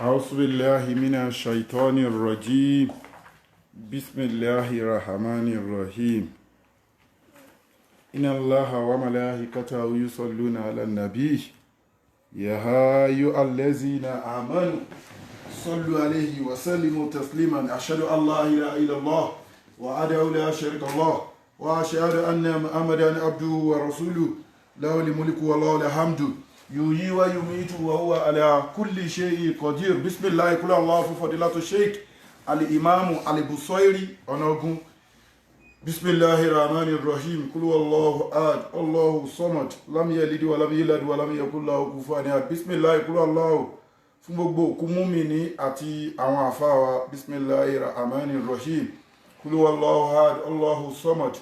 أعوذ بالله من الشيطان الرجيم بسم الله الرحمن الرحيم إن الله وملائكته يصلون على النبي يا أيها الذين آمنوا صلوا عليه وسلموا تسليما أشهد أن لا إله إلا الله وحده لا شريك له وأشهد أن محمدا عبده ورسوله له الملك وله الحمد يحيي ويميت وهو على كل شيء قدير بسم الله كل الله فضيلة الشيخ الإمام البصيري أنغون بسم الله الرحمن الرحيم كل الله أحد الله الصمد لم يلد ولم يولد ولم يكن له كفوا أحد بسم الله كل الله fún gbogbo òkú mùmínì àti àwọn àfáà wa bismillahir rahmanir rahim kul huwallahu ahad Allahu samad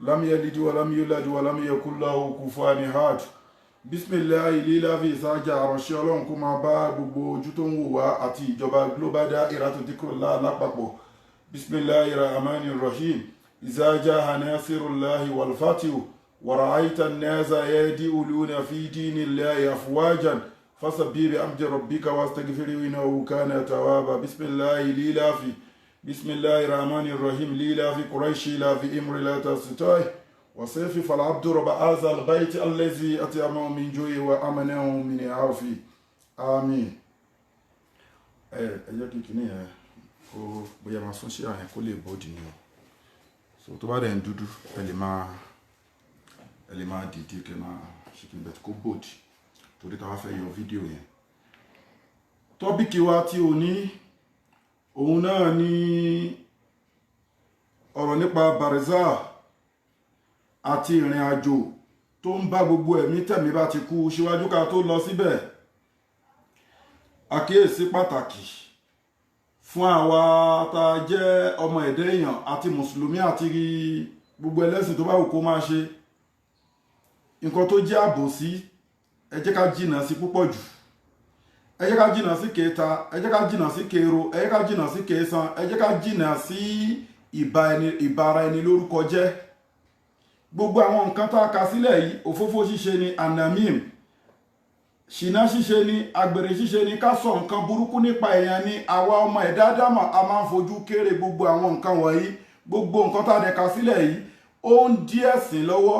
lam yalid wa lam yulad wa lam yakul lahu kufuwan ahad bisimilahi lílàfi ìsájà àránṣẹ́ ọlọ́run kó máa bá gbogbo ojú tó ń wò wá àti ìjọba global dahiratu dhikrlahi lápapọ̀ bisimilahi rahmanir rahim ìsájà hanasirullahi walfatihu wàràáìtà nẹ́ẹ̀sà yẹ́dí ulúna fi dinillahi afwajan fasabbih bihamdi rabbika wastaghfirhu innahu kana tawwaba bisimilahi lílàfi bisimilahi rahmanir rahim lílàfi quraishi lílàfi imri látàsítáì وسيف فالعبد رب هذا البيت الذي أطعمه من جوع وأمنه من خوف آمين. ẹ jẹ́ kí kìíní yẹn kó bóyá máa sún sí àyẹn kó lè bọ́ọ̀dì ni o so tó bá dẹ̀ ń dúdú ẹ lè máa dìde kẹ máa ṣe kí n bẹ̀ kó bọ́ọ̀dì torí táwa fẹ́ yọ fídíò yẹn. tọ́pìkì wa tí ò ní òun náà ní ọ̀rọ̀ nípa barzakh àti ìrìn àjò tó ń bá gbogbo ẹ̀mí tẹ̀mí bá ti kú. síwájú ká tó lọ síbẹ̀, àkíyèsí pàtàkì fún àwa tá a jẹ́ ọmọ ẹ̀dá èèyàn àti mùsùlùmí àti gbogbo ẹlẹ́sìn tó bá wù kó máa ṣe nǹkan tó jẹ́ àbòsí, ẹ jẹ́ ká jìnnà sí púpọ̀ jù. ẹ jẹ́ ká jìnnà sí kẹta, ẹ jẹ́ ká jìnnà sí kẹro, ẹ jẹ́ ká jìnnà sí kẹsàn, ẹ jẹ́ ká jìnnà sí ìbára ẹni lórúkọ jẹ́. gbogbo àwọn nǹkan tá a kà sílẹ̀ yìí, òfófó ṣíṣe ni anamim, ṣìnà ṣíṣe ni, àgbèrè ṣíṣe ni, ká sọ nǹkan burúkú nípa èèyàn ni. àwa ọmọ ẹ̀dá Ádámọ̀ a máa ń fojú kéré gbogbo àwọn nǹkan wọ̀nyí. gbogbo nǹkan tá a dẹ̀ kà sílẹ̀ yìí ó ń dí ẹ̀sìn lọ́wọ́,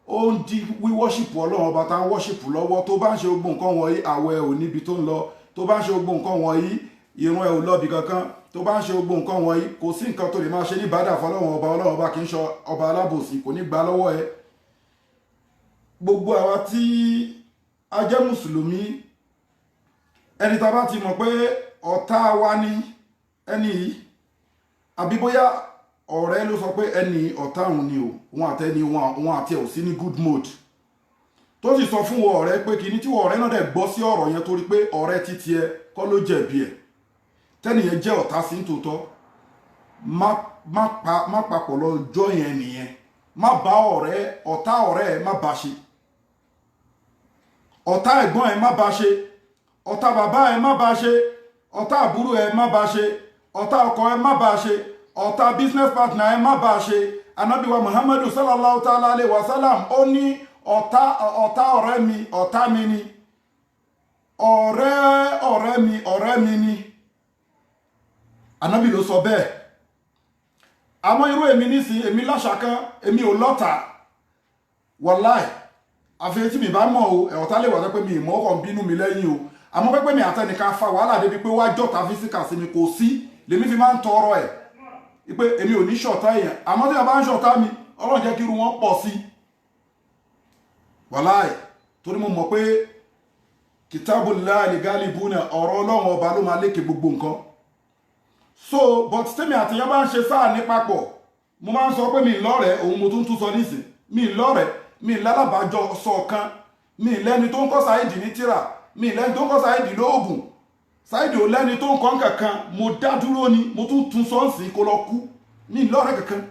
ó ń di wíwọ́ṣìpù Ọlọ́run ọba tá ń wọ́ṣìpù lọ́wọ́. tó bá ń ṣe gbogbo nǹkan wọ̀nyí, àwẹ̀ ò níbi tó ń lọ. tó bá ń ṣe gbogbo nǹkan wọ̀nyí, ìrun ẹ̀ ò lọ́bi kankan. tó bá ń ṣe gbogbo nǹkan wọ̀nyí, kò sí nǹkan tó lè máa ṣe ní ìbádà fọ́lọ́run ọba. Ọlọ́run ọba kì í ṣe ọba alábòsí, kò ní gbà lọ́wọ́ ẹ. gbogbo àwa tí a jẹ́ mùsùlùmí, ẹni tá bá ti mọ̀ pé ọ̀tá wa ni ẹni yìí, àbí bóyá ọ̀rẹ́ ló sọ pé ẹni ọ̀tá òun ni o, òun àti ẹ̀ ò sí ní good mood, tó sì sọ fún ọ̀rẹ́ pé kìíní tí ọ̀rẹ́ náà dẹ̀ gbọ́ sí ọ̀rọ̀ yẹn torí pé ọ̀rẹ́ títí ẹ kọ́ ló jẹ̀bi ẹ̀, tẹ́nìyẹn jẹ́ ọ̀tá sí tòótọ́, má papọ̀ lọ́jọ́ yẹn nìyẹn. má bá ọ̀tá ọ̀rẹ́ ẹ má bá ṣe, ọ̀tá ẹ̀gbọ́n ẹ má bá ṣe, ọ̀tá bàbá ẹ má bá ṣe, ọ̀tá àbúrò ẹ má bá ṣe, ọ̀tá ọkọ ẹ má bá ṣe, ọ̀tá business partner ẹ má bá ṣe. Ànábì wa Muhammadu sallallahu ta'ala alayhi wa sallam ó ní ọ̀tá ọ̀rẹ́ mi ọ̀tá mi ni, ọ̀rẹ́ mi ni. Ànábì ló sọ bẹ́ẹ̀. àmọ́ irú èmi nísìn, èmi láṣà kan, èmi ò lọ́tà wàláì, àfi tí mi bá mọ̀ o, ọ̀tá lè wà pé mi ìmọ̀ ọkọ̀ bínú mi lẹ́yìn o. àmọ́ pẹ́pẹ́ mi àtẹnìkan fa wàhálà débi pé wá jọ́ta físíkà sí mi, kò sí. lèmi fi máa ń tọrọ ẹ̀ pé èmi ò ní ṣọ̀tá èèyàn, àmọ́ tí wọ́n bá ń ṣọ̀tá mi, Ọlọ́run jẹ́ kí irú wọn pọ̀ sí wàláì. torí mo mọ̀ pé kitabullahi galibuna, ọ̀rọ̀ Ọlọ́run ọba ló máa lékè gbogbo nǹkan. so but tèmi àtìyàn bá ń ṣe sáà ní papọ̀, mo máa ń sọ pé mi lọ́rẹ̀ẹ́, òun mo tún sọ nísìn, mi lọ́rẹ̀ẹ́, mi lálábàájọ sọ̀kan, mi lẹ́ni tó ń kọ́ Saheed ní tírà, mi lẹ́ni tó ń kọ́ Saheed lóògùn, Saheed ò lẹ́ni tó ń kọ́ kankan, mo dá dúró ni, mo tún sọ́ọ̀sì kó lọ kú. mi lọ́rẹ̀ẹ́ kankan,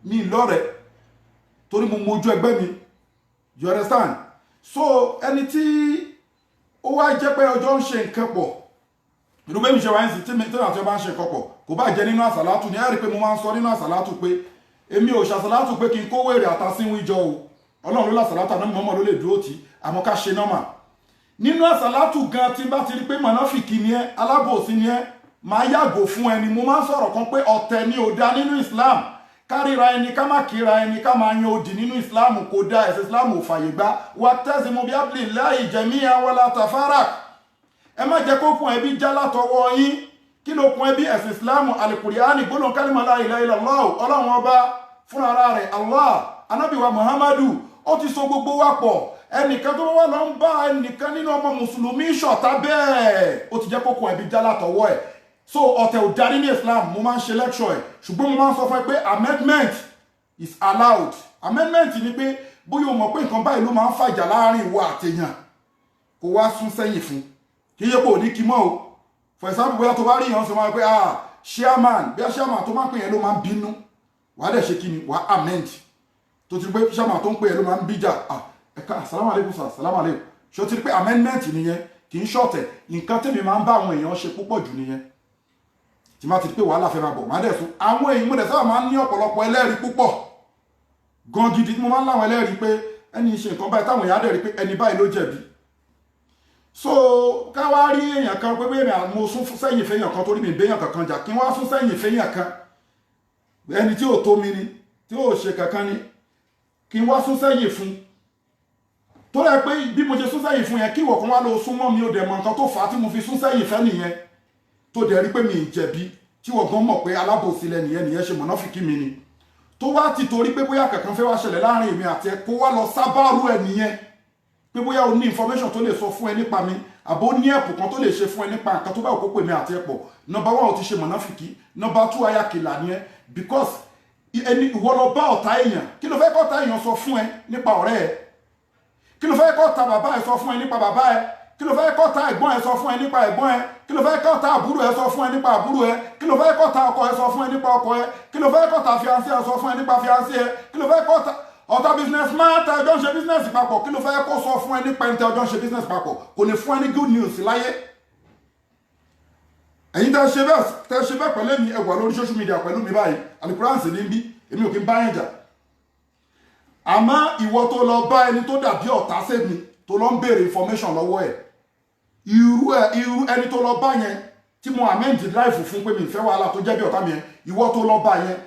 mi lọ́rẹ̀ẹ́, torí mo mojú ẹgbẹ́ mi, you understand. so ẹni tí ó wá jẹ́ pé ọjọ́ ń ṣe nǹkan pọ̀, inú bẹ́ẹ̀ mi ṣe wáyé sí tí àti ọba ń ṣe nǹkan pọ̀, kò bá jẹ́ nínú àsàlátù ní ẹ̀rí pé mo máa ń sọ nínú àsàlátù pé èmi ò ṣàsàlátù pé kí n kó wèrè àtàsínwó ìjọ o. Ọlọ́run ló lásàlátù, àná mọ́mọ́ ló lè dúró tì, àmọ́ ká ṣe nọ́mà. nínú àsàlátù gan tí n bá ti rí pé mọ̀náfìkì ni ẹ́, alábòsí ni ẹ́, máa yàgò fún ẹni. mo máa ń sọ̀rọ̀ kan pé ọ̀tẹ̀ ni ò dá nínú Islam, káríra ẹni, ká má kíra ẹni, ká máa yan odi nínú Islam kò dá, ẹ̀sìn Islam ò fàyè gbà. wa'tasimu bihablillahi jami'an wala tafarraq. ẹ má jẹ́ kó kun ẹbí já látọwọ́ yín. kí ló kun ẹbí? ẹ̀sìn Islam, Al-Qur'ani, gbólóhùn kálímà la ilaha illallah, Ọlọ́run ọba fúnra ara rẹ̀ Allah. Ànábì wa Muhammadu ó ti so gbogbo wa pọ̀. ẹnìkan tó wá lọ ń bá ẹnìkan nínú ọmọ mùsùlùmí ṣọ̀tá bẹ́ẹ̀, ó ti jẹ́ kó kun ẹbí já látọwọ́ ẹ̀. so ọ̀tẹ̀ ò darí ní Islam. mo máa ń ṣe lecture ẹ̀, ṣùgbọ́n mo máa ń sọ fún ẹ pé amendment is allowed. amendment ni pé bóyá o mọ̀ pé nǹkan báyìí ló máa ń fàjà láàrin ìwọ àtèèyàn, kó wá sún sẹ́yìn fún, kí yẹ kó ní kí mọ́ o. for example, bóyá tó bá rí ìyàn sọ máa pé chairman, bí a chairman tó máa ń pè yẹn ló máa ń bínú, wàá dẹ̀ ṣe kí ni, wàá amend. tó ti rí pé chairman tó ń pè yẹn ló máa ń bíjà, ẹ̀ka assalamu alaikum sir, assalamu alaikum. ṣé o ti rí pé amendment nìyẹn, kì í ṣọ̀tẹ̀. nǹkan tèmi máa ń bá àwọn èèyàn ṣe púpọ̀ jù nìyẹn. tí máa ti rí pé wàhálà fẹ́ máa bọ̀, máa dẹ̀ sún. àwọn èèyàn mo dẹ̀ sábà máa ń ní ọ̀pọ̀lọpọ̀ ẹlẹ́rìí púpọ̀ gan gidi, tí mo máa ń láwọn ẹlẹ́rìí pé ẹni ṣe nǹkan báyìí, táwọn èèyàn dẹ̀ rí pé ẹni báyìí ló jẹ̀bi. so ká wá rí èèyàn kan pé bẹ́ẹ̀ mo sún sẹ́yìn fẹ́yàn kan torí mi béèyàn kankan jà, kí wọ́n á sún sẹ́yìn fẹ́yàn kan, ẹni tí ò tó mi ni, tí ò ṣe kankan ni, kí n wá sún sẹ́yìn fún tó rẹ̀ pé bí mo ṣe sún sẹ́yìn fún yẹn kí ìwọ kan wá lọ sún mọ́ mi ò dẹ̀ mọ̀ nǹkan tó fà á tí mo fi sún sẹ́yìn fẹ́ nìyẹn tó dẹ̀ rí pé mi ì jẹ̀bi tí wọ́n gan mọ̀ pé alábòsí nìyẹn ṣe mọ̀náfíkí mi ni tó wá ti torí pé bóyá kankan fẹ́ wá ṣẹlẹ̀ láàrin èmi àti ẹ kó wá lọ sábàrú ẹ nìyẹn pé bóyá o ní information tó lè sọ fún ẹ nípa mi àbó ní ẹ̀pù kan tó lè ṣe fún ẹ nípa nǹkan tó bá òkú pè mí àti ẹ̀pọ̀ number 1 ò ti ṣe mọ̀náfíkí number 2 ayakìlà ni ẹ because ẹni ìwọ lọ bá ọ̀tá èèyàn kí ló fẹ́ kọ́ ọ̀tá èèyàn sọ fún ẹ nípa ọ̀rẹ́ ẹ kí ló fẹ́ kọ́ ọ̀tá bàbá ẹ sọ fún ẹ nípa bàbá ẹ kí ló fẹ́ kọ́ ọ̀tá ẹ̀gbọ́n ẹ sọ fún ẹ nípa ẹ̀gbọ́n ẹ kí ló fẹ́ kọ́ ọ̀tá àbúrò ẹ sọ fún ẹ nípa àbúrò ẹ kí ló fẹ́ kọ́ ọ̀tá ọkọ ẹ sọ fún ẹ nípa ọkọ ẹ kí ló fẹ́ kọ́ ọ̀tá fiancé ẹ sọ fún ẹ nípa fiancé ẹ kí ló fẹ́ kọ́ ọ̀tá businessman tẹ ọjọ́ ń ṣe business papọ̀ kí ló fẹ́ kó sọ fún ẹ nípa ẹni tẹ ọjọ́ ń ṣe business papọ̀ kò lè fún ẹ ní good news láyé ẹ̀yin tẹ́ ṣe bẹ́ẹ̀ pẹ̀lú mi ẹwà lórí social media pẹ̀lú mi báyìí Al-Qur'an sì ní bí èmi ò kí ń bá yẹn jà àmọ́ ìwọ tó lọ bá ẹni tó dàbí ọ̀tá sẹ́mi tó lọ ń béèrè information lọ́wọ́ ẹ̀ irú ẹni tó lọ bá yẹn tí mo amend life fún pé mi ìfẹ́ wàhálà tó jẹ́ bí ọ̀tá mi yẹn ìwọ tó lọ bá yẹn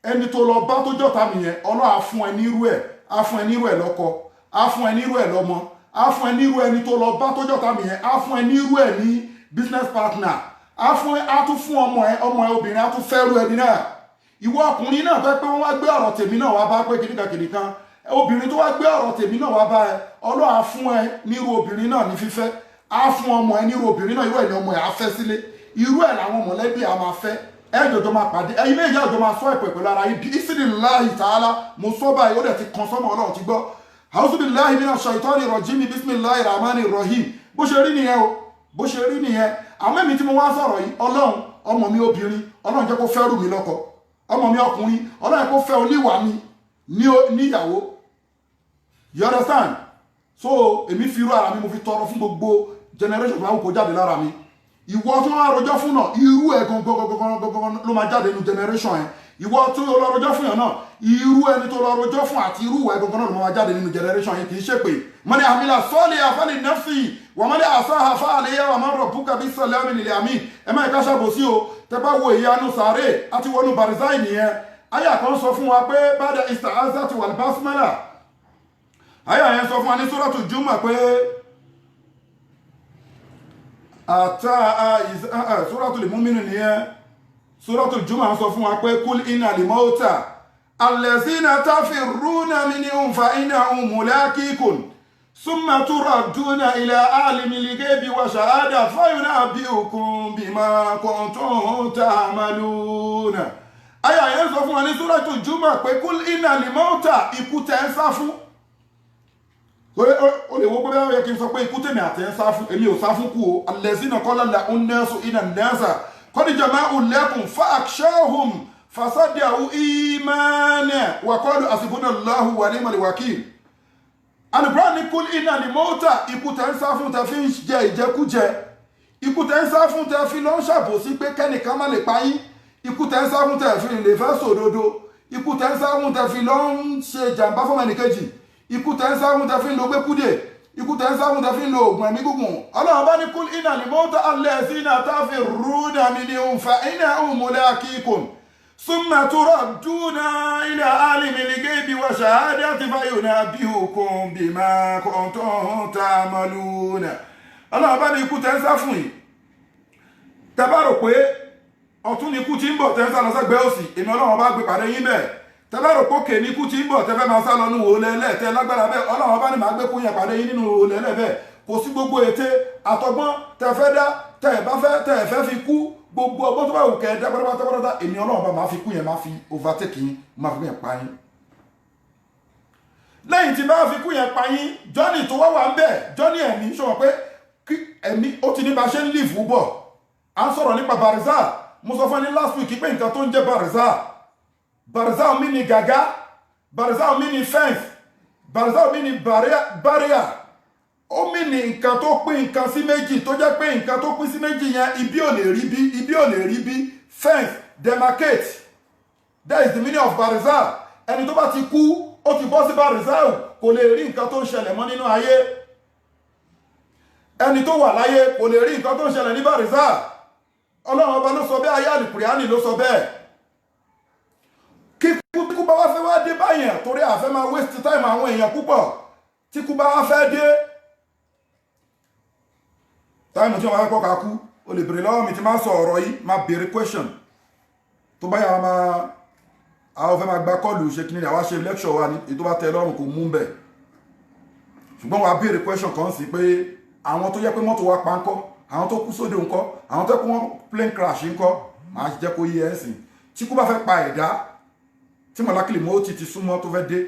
ẹni tó lọ bá tó jọ̀tá mi yẹn Ọlọ́run á fún ẹ nírú ẹ̀ á fún ẹ nírú ẹ̀ lọ́kọ á fún ẹ nírú ẹ̀ lọ́mọ á fún ẹ nírú ẹni tó lọ bá tó jọ̀tá mi yẹn á fún ẹ nírú ẹ̀ ní business partner á tún fún ọmọ ẹ obìnrin á tún fẹ́rù ẹni náà ìwọ ọkùnrin náà fẹ́ pé wọ́n wá gbé ọ̀rọ̀ tèmi náà wá bá pé kìnnìkan obìnrin tó wá gbé ọ̀rọ̀ tèmi náà wá bá ẹ Ọlọ́run á fún ẹ nírú obìnrin náà ní fífẹ́ á fún ọmọ ẹ nírú obìnrin náà irú ẹ̀ ní ọmọ ẹ á fẹ́ sílé irú ẹ̀ làwọn mọ̀lẹ́bí á máa fẹ́ ẹ̀jọ̀jọ̀ máa pàdé ẹ̀yin méjì àjọ máa sọ ẹ̀pẹ̀ pẹ̀lú ara yìí bí Bismillahi ta'ala mo sọ báyìí ó dẹ̀ ti kan sọ́mọ Ọlọ́run ti gbọ́ A'udhu billahi minash shaitani rajim bismillahi rahmanir rahim bó ṣe rí nìyẹn o bó ṣe rí nìyẹn àwọn èmi tí mo wá sọ̀rọ̀ yìí Ọlọ́run ọmọ mi obìnrin Ọlọ́run jẹ́ kó fẹ́rù mi lọ́kọ ọmọ mi ọkùnrin Ọlọ́run jẹ́ kó fẹ́ oníwà mi níyàwó you understand so èmi fi irú ara mi mo fi tọrọ fún gbogbo generation tó máa ń kó jáde lára mi ìwọ tó wá rojọ́ fún náà irú ẹ̀ gangan ló máa jáde nínú generation ẹ̀ ìwọ tó lọ rojọ́ fún yàn náà irú ẹni tó lọ rojọ́ fún àti irú ẹ̀ gangan náà ló máa jáde nínú generation yẹn kì í ṣe pé mọ́ni àmìlà sọ́ọ̀lì àfẹ́lì nẹ́fì wọ́n mọ́ni àṣàhà fáàlì yẹ wà máa rọ̀ búkà bí sọ̀lẹ́ àmì nílẹ̀ àmì ẹ má ìka ṣàbòsí o tẹ bá wo ìyanu sàárè àti wọnú barizai nìyẹn àyà kan sọ fún wa pé bàdà ista'azati wal basmala àyà yẹn sọ fún wa ní suratu Jumu'ah pé Suratul Mu'minun nìyẹn Suratul Jumu'ah sọ fún wa pé kul innal mauta allazina tafirruna minhum fa innahum mulaqikum summa turadduna ila alimil ghaibi wa shahada fayunabbi'ukum bima kuntum ta'maluna àyà yẹn sọ fún wa ní Suratul Jumu'ah pé kul innal mauta ikú tẹ́ ń sá fún o lè wo pé bẹ́ẹ̀ yẹ kí n sọ pé ikú tèmi àti ẹ̀ ń sá fún èmi ò sá fún kú o allazina qala an-nasu inna an-nasa qad jama'u lakum fakhshawhum fasaddaqu imanan wa qalu hasbunallahu wa ni'mal wakeel Al-Qur'an ní kul innal mauta ikú tẹ́ ń sá fún tẹ́ fi ń jẹ ìjẹkújẹ ikú tẹ́ ń sá fún tẹ́ fi lọ ń ṣàbòsí pé kẹ́nìkan má lè pa yín ikú tẹ́ ń sá fún tẹ́ fi lè fẹ́ sòdodo ikú tẹ́ ń sá fún tẹ́ fi lọ ń ṣe jàǹbá fún ẹnìkejì ikú tẹ́ ń sáfún tẹ́ fi ń lo gbẹ́kúdè ikú tẹ́ ń sáfún tẹ́ fi ń lo ògùn ẹ̀mí gúngùn Ọlọ́run bá ní kul innal mauta allazina tafirruna minhum fa innahum mulaqikum summa turadduna ila alimil ghaibi wa shahadati fayunabbi'ukum bima kuntum ta'maluna Ọlọ́run bá ní ikú tẹ́ ń sáfún yìí tẹ́ bá rò pé ọ̀tún ni ikú tí ń bọ̀ tẹ́ ń sá lọ sẹ́gbẹ́ òsì èmi Ọlọ́run bá gbé pàdé yín bẹ́ẹ̀ tẹ́bẹ̀rù pókè ní kú tí ń bọ̀ tẹ́fẹ́ máa sá lọ ní òòlẹ́lẹ́ tẹ́ lágbára bẹ́ẹ̀ Ọlọ́run bá ní máa gbé kú yẹn pàdé yín nínú òòlẹ́lẹ́ bẹ́ẹ̀ kò sí gbogbo ète àtọgbọ́n tẹ́fẹ́ dá tẹ́ẹ̀fẹ́ fi kú gbogbo ọgbọ́n tó bá wù kẹ́ dá pátápátá èmi Ọlọ́run bá máa fi kú yẹn máa fi overtake yín máa fi yẹn pa yín lẹ́yìn tí bá fi kú yẹn pa yín jọ́nì tó wá wà ń bẹ̀ jọ́nì ẹ̀mí ṣọwọ́ pé ẹ̀mí ó ti ní bá ṣe ń lìfù bọ̀ à ń sọ̀rọ̀ nípa bariza mo sọ fún ẹni last week pé nǹkan tó ń jẹ́ bariza mi ni gàgá bariza mi ni fence bariza mi ni barrier ó mi ní nǹkan tó pín nǹkan sí méjì tó jẹ́ pé nǹkan tó pín sí méjì yẹn ibi ò lè rí bí ibi ò lè rí bí fence demarcate that is the meaning of bariza ẹni tó bá ti kú ó ti bọ́ sí bariza kò lè rí nǹkan tó ń ṣẹlẹ̀ mọ́ nínú ayé ẹni tó wà láyé kò lè rí nǹkan tó ń ṣẹlẹ̀ ní bariza Ọlọ́run ọba ló sọ bẹ́ẹ̀ ayé Al-Qur'ani ló sọ bẹ́ẹ̀ kíkú bá wá fẹ́ wá dé báyẹn torí àfẹ́ máa waste time àwọn èèyàn púpọ̀ tí kú bá wá fẹ́ dé táìmù tí wọ́n fẹ́ kọ́ka kú o lè bèrè lọ́wọ́ mi tí máa sọ ọ̀rọ̀ yìí máa bèrè question tó bá yà máa àwọn fẹ́ máa gba kọlù ṣe kí ni àwa ṣe lecture wa ní ètò bá tẹ lọ́rùn kò mú bẹ̀ ṣùgbọ́n wàá bèrè question kan sí pé àwọn tó yẹ pé mọ́tò wa pa ńkọ́ àwọn tó kú sóde ńkọ́ àwọn tó kú wọn plane crash ńkọ́ máa jẹ́ kó yé ẹ̀ sìn tí kú bá fẹ́ pa ẹ̀dá tí mọ̀lákìlì mọ́tì ti súnmọ́ tó fẹ́ dé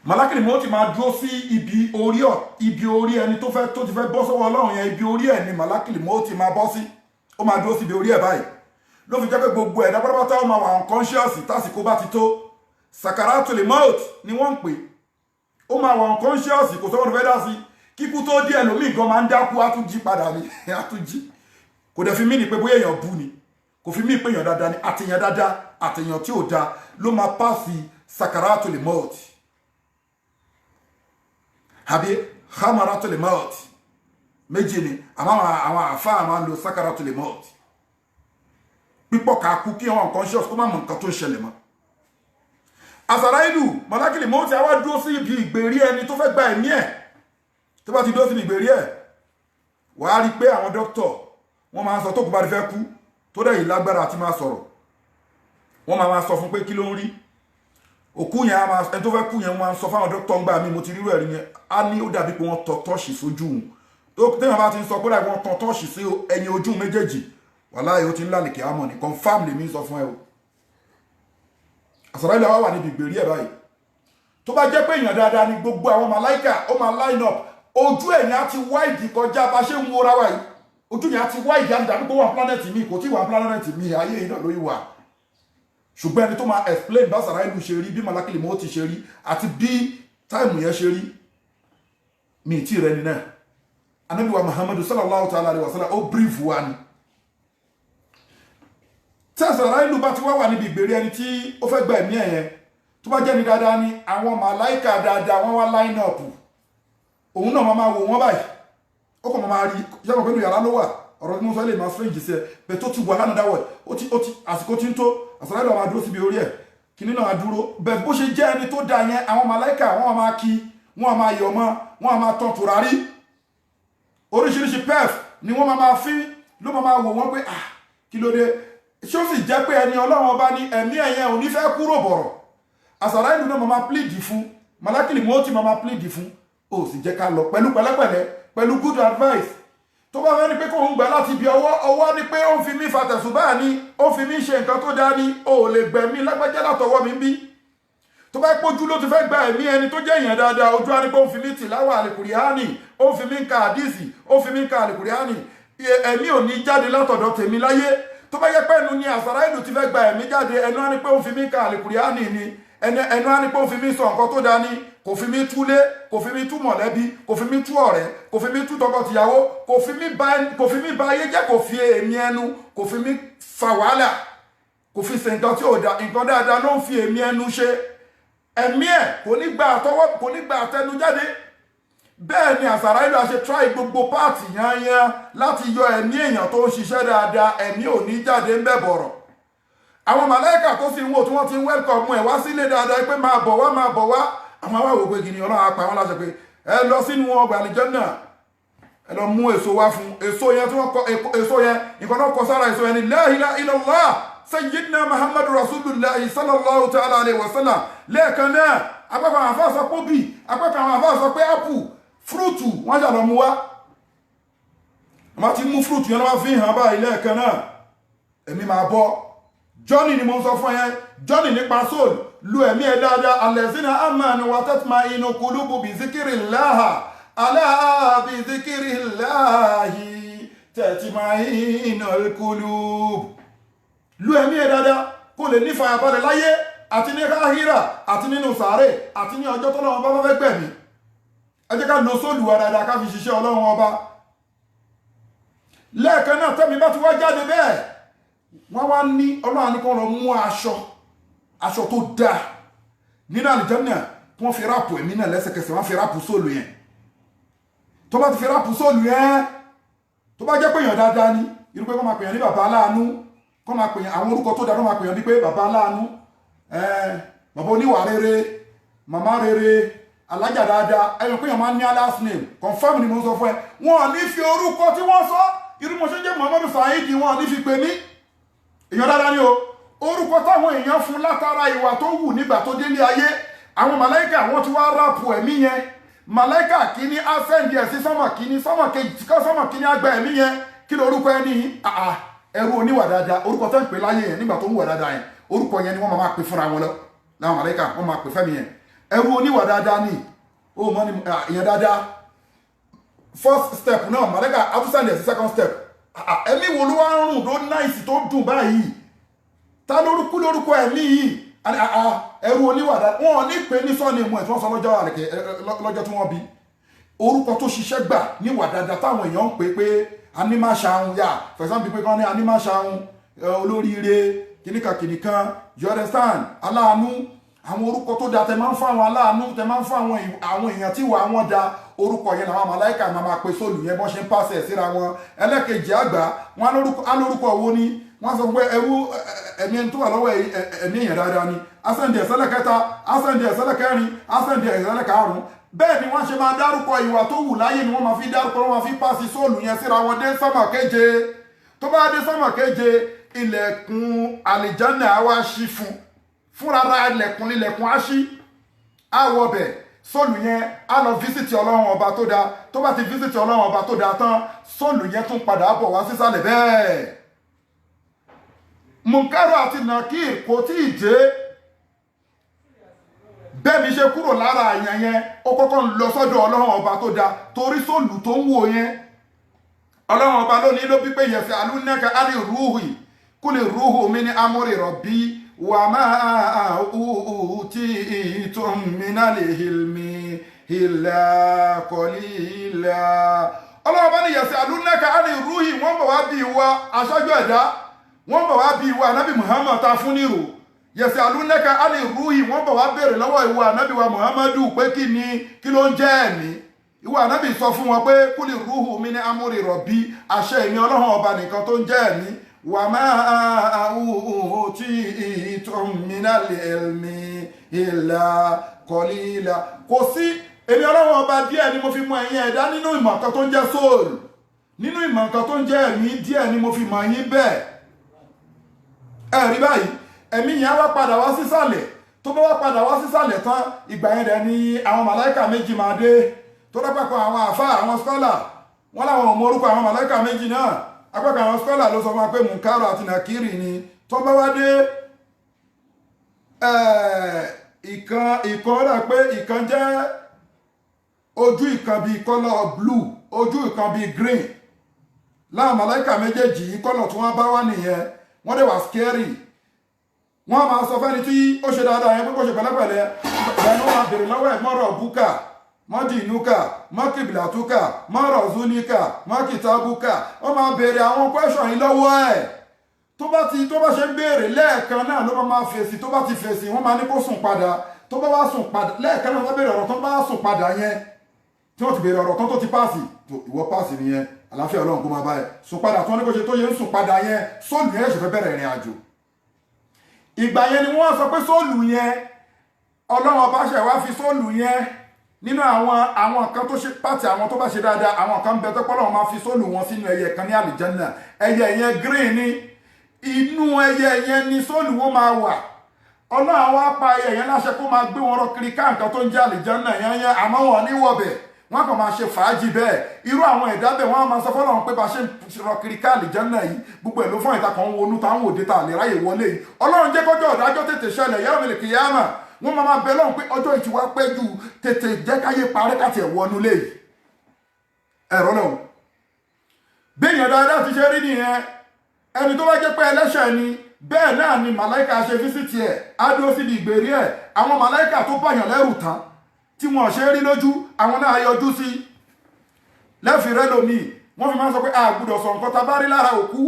mọ̀lákìlì mọ́tì máa dúró sí ibi orí ẹni tó ti fẹ́ bọ́ sọ́wọ́ ọlọ́run yẹn ibi orí ẹ̀ ni mọ̀lákìlì mọ́tì máa bọ́ sí ó máa dúró sí ibi orí ẹ̀ báyìí ló fi jẹ́ pé gbogbo ẹ̀dá pátápátá ó máa wà unconscious tásìkò bá ti tó sakaratul maut ni wọ́n ń pè ó máa wà unconscious kò sọ́wọ́n fẹ́ dá sí kíkú tó dé ẹlòmíì gan máa ń dákú àtúnjí padà ní àtúnjí kò dẹ̀ fi mí ní pé bóyá èèyàn bú ni kò fi mí pé èèyàn dáadáa ni àtèèyàn dáadáa àtèèyàn tí ò dáa ló máa pàṣẹ sakaratul maut àbí hamaratul maut méjì ni àwọn àfáà máa ń lo sakaratul maut pípọ̀ kàákú kí wọ́n conscious kó má mọ̀ nǹkan tó ń ṣẹlẹ̀ mọ́ Azarailu mọ̀lákìlì mọ́tì àwa dúró sí ibi ìgbèrí ẹni tó fẹ́ gba ẹ̀mí ẹ̀ tó bá ti dúró sí ibi ìgbèrí ẹ̀ wà á rí pé àwọn dókítọ̀ wọ́n máa ń sọ tó kù bá rí fẹ́ kú tó dẹ̀ yìí lágbára àti máa sọ̀rọ̀ wọ́n máa sọ fún pé kí ló ń rí òkú yẹn ẹni tó fẹ́ kú yẹn wọ́n máa ń sọ fáwọn dókítọ̀ ń gbà mí mo ti rírú ẹ̀rí yẹn á ní ó dàbí pé wọ́n tọ tọ́ọ̀ṣì sójú òun téèyàn bá ti ń sọ pé wọ́n tọ tọ́ọ̀ṣì sí ẹyin ojú méjèèjì wàláhì ó ti ń lálẹ́ kí á mọ̀ ní confam lèmi sọ fún ẹ o Azarailu àwa wà níbi ìgbèrí ẹ̀ báyìí tó bá jẹ́ pé èèyàn dáadáa ni gbogbo àwọn màláìkà ó máa line up ojú ẹ̀yìn á ti wáìdì kọjá bá ṣe ń wọra wa yìí ojú yẹn á ti wáìdì á dàbí pé wà planẹ̀tì mi kò tí wà planẹ̀tì mi ayé yìí náà lórí wà ṣùgbọ́n ẹni tó máa explain bá Azarailu ṣe rí bí mọ̀lákìlì mọ́ ti ṣe rí àti bí táìmù yẹn ṣe rí mi tí rẹ ni náà Ànábì wa Muhammadu sallallahu ta'ala alaihi wa sallam ó brief wa ni tí Azarailu bá ti wá níbi ìgbèrí ẹni tí ó fẹ́ gba ẹ̀mí ẹ̀yẹn tó bá jẹ́ ní dáadáa ni àwọn màláìkà dáadáa wọ́n wá line up òun náà máa wò wọ́n báyìí ó kàn máa rí yàgò pẹ̀lú yàrá ló wà ọ̀rọ̀ tí mo sọ lè máa strange sí ẹ bẹ́ẹ̀ tó ti wà lánàá dáwọ̀ ó ti àsìkò tí ń tó Azarailu máa dúró síbi orí ẹ̀ kìíní náà dúró bẹ́ẹ̀ bó ṣe jẹ́ ẹni tó da yẹn àwọn màláìkà wọ́n máa kí wọ́n máa yọ̀ mọ́ wọ́n máa tán tùràrí oríṣiríṣi pef ni wọ́n máa fi ló máa wò wọ́n pé kí ló dé ṣó sì jẹ́ pé ẹni Ọlọ́run ọba ní ẹ̀mí ẹ̀yẹn ò ní fẹ́ kúrò bọ̀rọ̀ Azarailu náà máa plead fún mọ̀lákìlì mọ́tì máa plead fún ó sì jẹ́ ká lọ pẹ̀lú pẹ̀lẹ́pẹ̀lẹ́ pẹ̀lú good advice tó bá fẹ́ ní pé kó ń gbà láti ibi ọwọ́ ní pé ó ń fi mí fatẹ̀sùbá ní ó fi mí ṣe nǹkan tó dá ní ó lè gbẹ̀mí lágbájá látọwọ́ mi bí tó bá pójú ló ti fẹ́ gba ẹ̀mí ẹni tó jẹ́ èèyàn dáadáa ojú á ní pé ó ń fi mí tìláwà àlìkùrìhánì ó ń fi mí ka àdìsì ó ń fi mí ka àlìkùrìhánì ẹ̀mí ò ní jáde látọ̀dọ̀ tèmi láyé tó bá yẹ pé ẹnu ni Azarailu ti fẹ́ gba ẹ̀mí jáde ẹnu á ní pé ó ń fi mí ka àlìkùrìhánì ni ẹnu á ní pé ó fi mí sọ nǹkan tó dání kò fi mí túlé kò fi mí tú mọ̀lẹ́bí kò fi mí tú ọ̀rẹ́ kò fi mí tú tọkọtìyàwó kò fi mí ba ayé jẹ́ kò fi èmi ẹnu kò fi mí fa wàhálà kò fi ṣe nǹkan tí ò da nǹkan dáadáa ló ń fi èmi ẹnu ṣe ẹ̀mí ẹ̀ kò ní gba àtẹnu jáde bẹ́ẹ̀ ni Azarailu àṣẹ try gbogbo páàtì yányán láti yọ ẹ̀mí èèyàn tó ń ṣiṣẹ́ dáadáa ẹ̀mí ò ní jáde ń bẹ̀ bọ̀rọ̀ àwọn màláìkà tó sì ń wò tí wọ́n ti ń welcome ẹ̀ wá sílé dáadáa pé máa bọ̀ wá àwọn awáwò pé kìíní Ọlọ́run apá wọn láṣẹ pé ẹ lọ sínú ọgbà àlìjẹ́nnà ẹ lọ mú èso wá fún èso yẹn tí wọ́n kọ èso yẹn nǹkan náà kọ sára èso yẹn ni la ilaha illallah sayyidina Muhammadu rasulullah sallallahu ta'ala alayhi wa sallam lẹ́ẹ̀kan náà apákan àwọn afáà sọ pé bí apákan àwọn afáà sọ pé apple fúrúùtù wọ́n jà lọ mú wá wọ́n ti mú fúrúùtù yẹn lọ́wọ́ fi hàn báyìí lẹ́ẹ̀kan náà ẹ̀mí máa bọ́ Johnny ni mo ń sọ fún yẹn Johnny nípa soul lu ẹ̀mí ẹ̀ dáadáa alẹ́sìnà amanu wa tatma'innu qulubu bi zikrillah ala bi zikrillah tatma'innul qulub lu ẹ̀mí ẹ̀ dáadáa kó lè ní fàyàbalẹ̀ láyé àti ní káhírà àti nínú sàárè àti ní ọjọ́ tọ́lọ́run bá fẹ́ gbẹ̀mí ẹ jẹ́ ká lo sóòlù wa dáadáa ká fi ṣiṣẹ́ Ọlọ́run ọba lẹ́ẹ̀kan náà tẹ́mi bá ti wá jáde bẹ́ẹ̀ wọ́n wá ní Ọlọ́run ní kó lọ mú aṣọ tó dáa nínú àlìjẹ́nnà tí wọ́n fi ráàpù ẹ̀mí náà lẹ́sẹ̀kẹsẹ̀ wọ́n fi ráàpù sóòlù yẹn tó bá ti fi ráàpù sóòlù yẹn tó bá jẹ́ pé èèyàn dáadáa ní irú pé kọ́ máa pèèyàn ní bàbá aláàánú kọ́ máa pèèyàn àwọn orúkọ tó dáa kọ́ máa pèèyàn bí pé bàbá aláàánú bàbá oníwà rere màmá rere alájà dáadáa ẹ̀yọ̀ pé yàn máa ní last name confirm ni mo sọ fún ẹ wọn ò ní fi orúkọ tí wọ́n sọ irú mo ṣe jẹ́ Muhammadu Saheed wọn ò ní fi pè mí èèyàn dáadáa ni o orúkọ táwọn èèyàn fún látara ìwà tó wù nígbà tó délé ayé àwọn màláìkà wọn ti wá ráàpù ẹ̀mí yẹn màláìkà kìíní asẹ́ǹdì ẹ̀ sí sọ́mọ̀ kìíní sọ́mọ̀ kejì kọ́ sọ́mọ̀ kìíní àgbà ẹ̀mí yẹn kí ló orúkọ ẹni ẹrú oníwà dáadáa orúkọ tó ń pè láyé yẹn nígbà tó ń wà dáadáa yẹn orúkọ yẹn ni wọ́n máa pè fúnra wọn lọ láwọn màláìkà wọ́n máa pè fẹ́mi yẹn ẹrú oníwà dáadáa ni ó mọ́ ni ìyẹn dáadáa first step náà màláìkà afúsàlẹ̀ sí second step ẹ̀mí wo ló wá ń rùn tó náìsì tó dùn báyìí ta lórúkọ ẹ̀mí yìí ẹrú oníwàdà wọn ò ní pè ní sọ́ọ̀nì ìmọ̀ ẹ̀ tí wọ́n sọ lọ́jọ́ tí wọ́n bí orúkọ tó ṣiṣẹ́ gbà níwà dáadáa táwọn èèyàn ń pè pé animáṣàun yà fẹ̀sán bí pé kán ní animáṣàun olóríire kìnìkan you understand aláàánú àwọn orúkọ tó dáa tẹ máa ń fún àwọn aláàánú tẹ máa ń fún àwọn èèyàn tí wà wọn da orúkọ yẹn làwọn màláìkà máa pe sóòlù yẹn bọ́n ṣe ń pàṣẹ síra wọn ẹlẹ́kejì àgbà wọn alórúkọ wo ni wọ́n sọ pé ẹrú ẹ̀mí tó wà lọ́wọ́ ẹ̀mí èèyàn dáadáa ni asẹ́ǹdì ẹ̀sẹ́lẹ̀ kẹta asẹ́ǹdì ẹ̀sẹ́lẹ̀ kẹrin asẹ́ǹdì ẹ̀sẹ́lẹ̀ karùn-ún bẹ́ẹ̀ ni wọ́n ṣe máa dárúkọ ìwà tó wù láyé ni wọ́n máa fi dárúkọ wọ́n máa fi pàṣẹ sóòlù yẹn síra wọn dé sánmà keje tó bá dé sánmà keje ilẹ̀kùn àlìjánà á wá ṣí fúnra ilẹ̀kùn á ṣí á wọ bẹ̀ sóòlù yẹn á lọ físìtì ọlọ́run ọba tó dáa tó bá ti físìtì ọlọ́run ọba tó dáa tán sóòlù yẹn tún padà bọ̀ wá sísàlẹ̀ bẹ́ẹ̀ Munkaru àti Nakir kò tí ì dé bẹ́ẹ̀ mi ṣe kúrò lára àyàn yẹn ó kọ́kọ́ ń lọ sọ́dọ̀ ọlọ́run ọba tó dáa torí sóòlù tó ń wò yẹn ọlọ́run ọba lónìí ló bí pé yẹ̀fẹ̀ alúnẹ́kà á lè rúhì kú lè rúhù mi ní amúrì rọ̀bí wà máa tí ìtún mi náà lè hìlmi ìlà kọ̀lí ìlà ọlọ́run ọba ní yẹ̀fẹ̀ alúnẹ́kà á lè rúhì wọ́n bọ̀ wá bí wa aṣáájú ẹ̀dá wọ́n bọ̀ wá bí ìwà anábì Muhammad ta fún nírò yẹ̀sẹ̀ alúnẹ́ka alì rúhì wọ́n bọ̀ wá bèèrè lọ́wọ́ ìwà anábì wa Muhammadu pé kí ló ń jẹ́ ẹ̀mí ìwà anábì sọ fún wọn pé kúlì rúhù mi ní amúrì rọ̀bí àṣẹ ìní ọlọ́run ọba nìkan tó ń jẹ́ ẹ̀mí wà máa tí ìtòmínà lẹ́ẹ̀mí ìlà kọ̀lílà kò sí èmi ọlọ́run ọba díẹ̀ ni mo fi mọ ẹ̀yin ẹ̀dá nínú ìmọ̀ kan tó ń jẹ́ soul nínú ìmọ̀ kan tó ń jẹ́ ẹ̀mí díẹ̀ ni mo fi mọ ẹ̀yin bẹ́ẹ̀ ẹ̀rí báyìí ẹ̀mí yẹn wá padà wá sísàlẹ̀ tó bá wá padà wá sísàlẹ̀ tán ìgbà yẹn rẹ̀ ni àwọn màláìkà méjì máa dé tó dápẹ́kọ̀ àwọn àfáà àwọn skọ́là wọ́n láwọn ọmọ orúkọ àwọn màláìkà méjì náà apẹ́kọ̀ àwọn skọ́là ló sọ fún wa pé Munkaru àti Nakiri ni tó bá wá dé ìkan rẹ̀ pé ìkan jẹ́ ojú ìkan bíi kọ́lọ̀ blue ojú ìkan bíi green láwọn màláìkà méjèèjì yìí kọ́lọ̀ tí wọ́n bá wá nìyẹn wọ́n dẹ̀ wà scary wọ́n máa sọ fẹ́ni tí ó ṣe dáadáa yẹn pé kó ṣe pẹ̀lẹ́pẹ̀lẹ́ ẹni wọ́n máa bèrè lọ́wọ́ ẹ̀ mọ́rọ̀ búkà mọ́dìnúkà mọ́kìbìlàtúkà mọ́rọ̀ zúníkà mọ́kìtàbúkà wọ́n máa bèrè àwọn question yìí lọ́wọ́ ẹ̀ tó bá ṣe ń bèrè lẹ́ẹ̀kan náà ló máa fèsì tó bá ti fèsì wọ́n máa ní kó sùn padà tó bá wá sùn padà lẹ́ẹ̀kan náà wọ́n bèrè ọ̀rọ̀ tó bá sùn padà yẹn tí wọ́n ti bèrè ọ̀rọ̀ kan tó ti páàsì ìwọ páàsì nìyẹn àlàáfíà Ọlọ́run kó máa bá ẹ sùn padà tó ní kó ṣe tó yẹ ń sùn padà yẹn sóòlù yẹn ṣe fẹ́ bẹ̀rẹ̀ ìrìn àjò ìgbà yẹn ni wọ́n sọ pé sóòlù yẹn Ọlọ́run ọba ṣe wá fi sóòlù yẹn nínú àwọn kan tó ṣe pàtì àwọn tó bá ṣe dáadáa àwọn kan bẹ tó pé Ọlọ́run máa fi sóòlù wọn sínú ẹyẹ kan ní àlìjẹ́nà ẹyẹ yẹn green ni inú ẹyẹ yẹn ni sóòlù wọn máa wà Ọlọ́run wá pa ẹyẹ yẹn láṣẹ kó máa gbé wọn rọ kiri ká nǹkan tó ń jẹ́ àlìjẹ́nà yẹn àmọ́ wọn ní wọ̀bẹ̀ wọ́n kàn máa ṣe fàájì bẹ́ẹ̀ irú àwọn ẹ̀dá bẹ́ẹ̀ wọ́n máa sọ fọ́lọ́run pé bá ṣe ń rọ kiri ká àlìjẹ́nà yìí gbogbo ẹ̀ ló fún ìta kan wọnú táwọn òde ta lè ráyè wọlé yìí Ọlọ́run jẹ́ kọjọ́ ọ̀dájọ́ tètè ṣẹlẹ̀ yá òmìnir kìyàmà wọ́n máa bẹ lọ́run pé ọjọ́ ìtì wá pẹ́ jù tètè jẹ́ káyé parẹ́ káti ẹ̀ wọnú lé yìí ẹ̀rọ náà béèyàn dáadáa ti ṣe rí nìyẹn ẹni tó bá jẹ́ pé ẹlẹ́ṣẹ̀ ni bẹ́ẹ̀ náà ni màláìka ṣe físítì ẹ̀ á dúró síbi ìgbèrí ẹ̀ àwọn màláìka tó bàyàn lẹ́rù tán tí wọ́n ṣe rí lójú àwọn náà yọjú sí lẹ́fì rẹ lómi wọ́n fi máa ń sọ pé a gbọ́dọ̀ sọ nǹkan tá bá rí lára òkú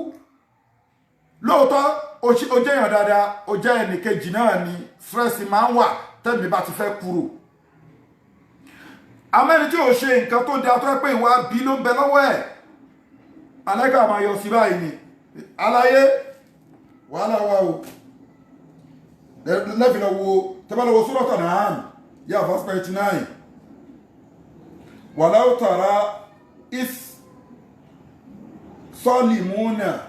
lóòótọ́ ó jẹ́ èèyàn dáadáa ó jẹ́ ẹnìkejì náà ni stress máa ń wà tẹ́mi bá ti fẹ́ kúrò amẹ́ni tí ò ṣe nǹkan tó dáa tó yẹ pé ìwà bí ló ń bẹ lọ́wọ́ ẹ̀ alẹ́kà máa yọ sí báyìí ni aláyé wàhálà wà o lẹ́fì lọ́wọ́ tẹ́bálọ́wọ́ Suratu An'am yà verse 99 walau tara is salimuna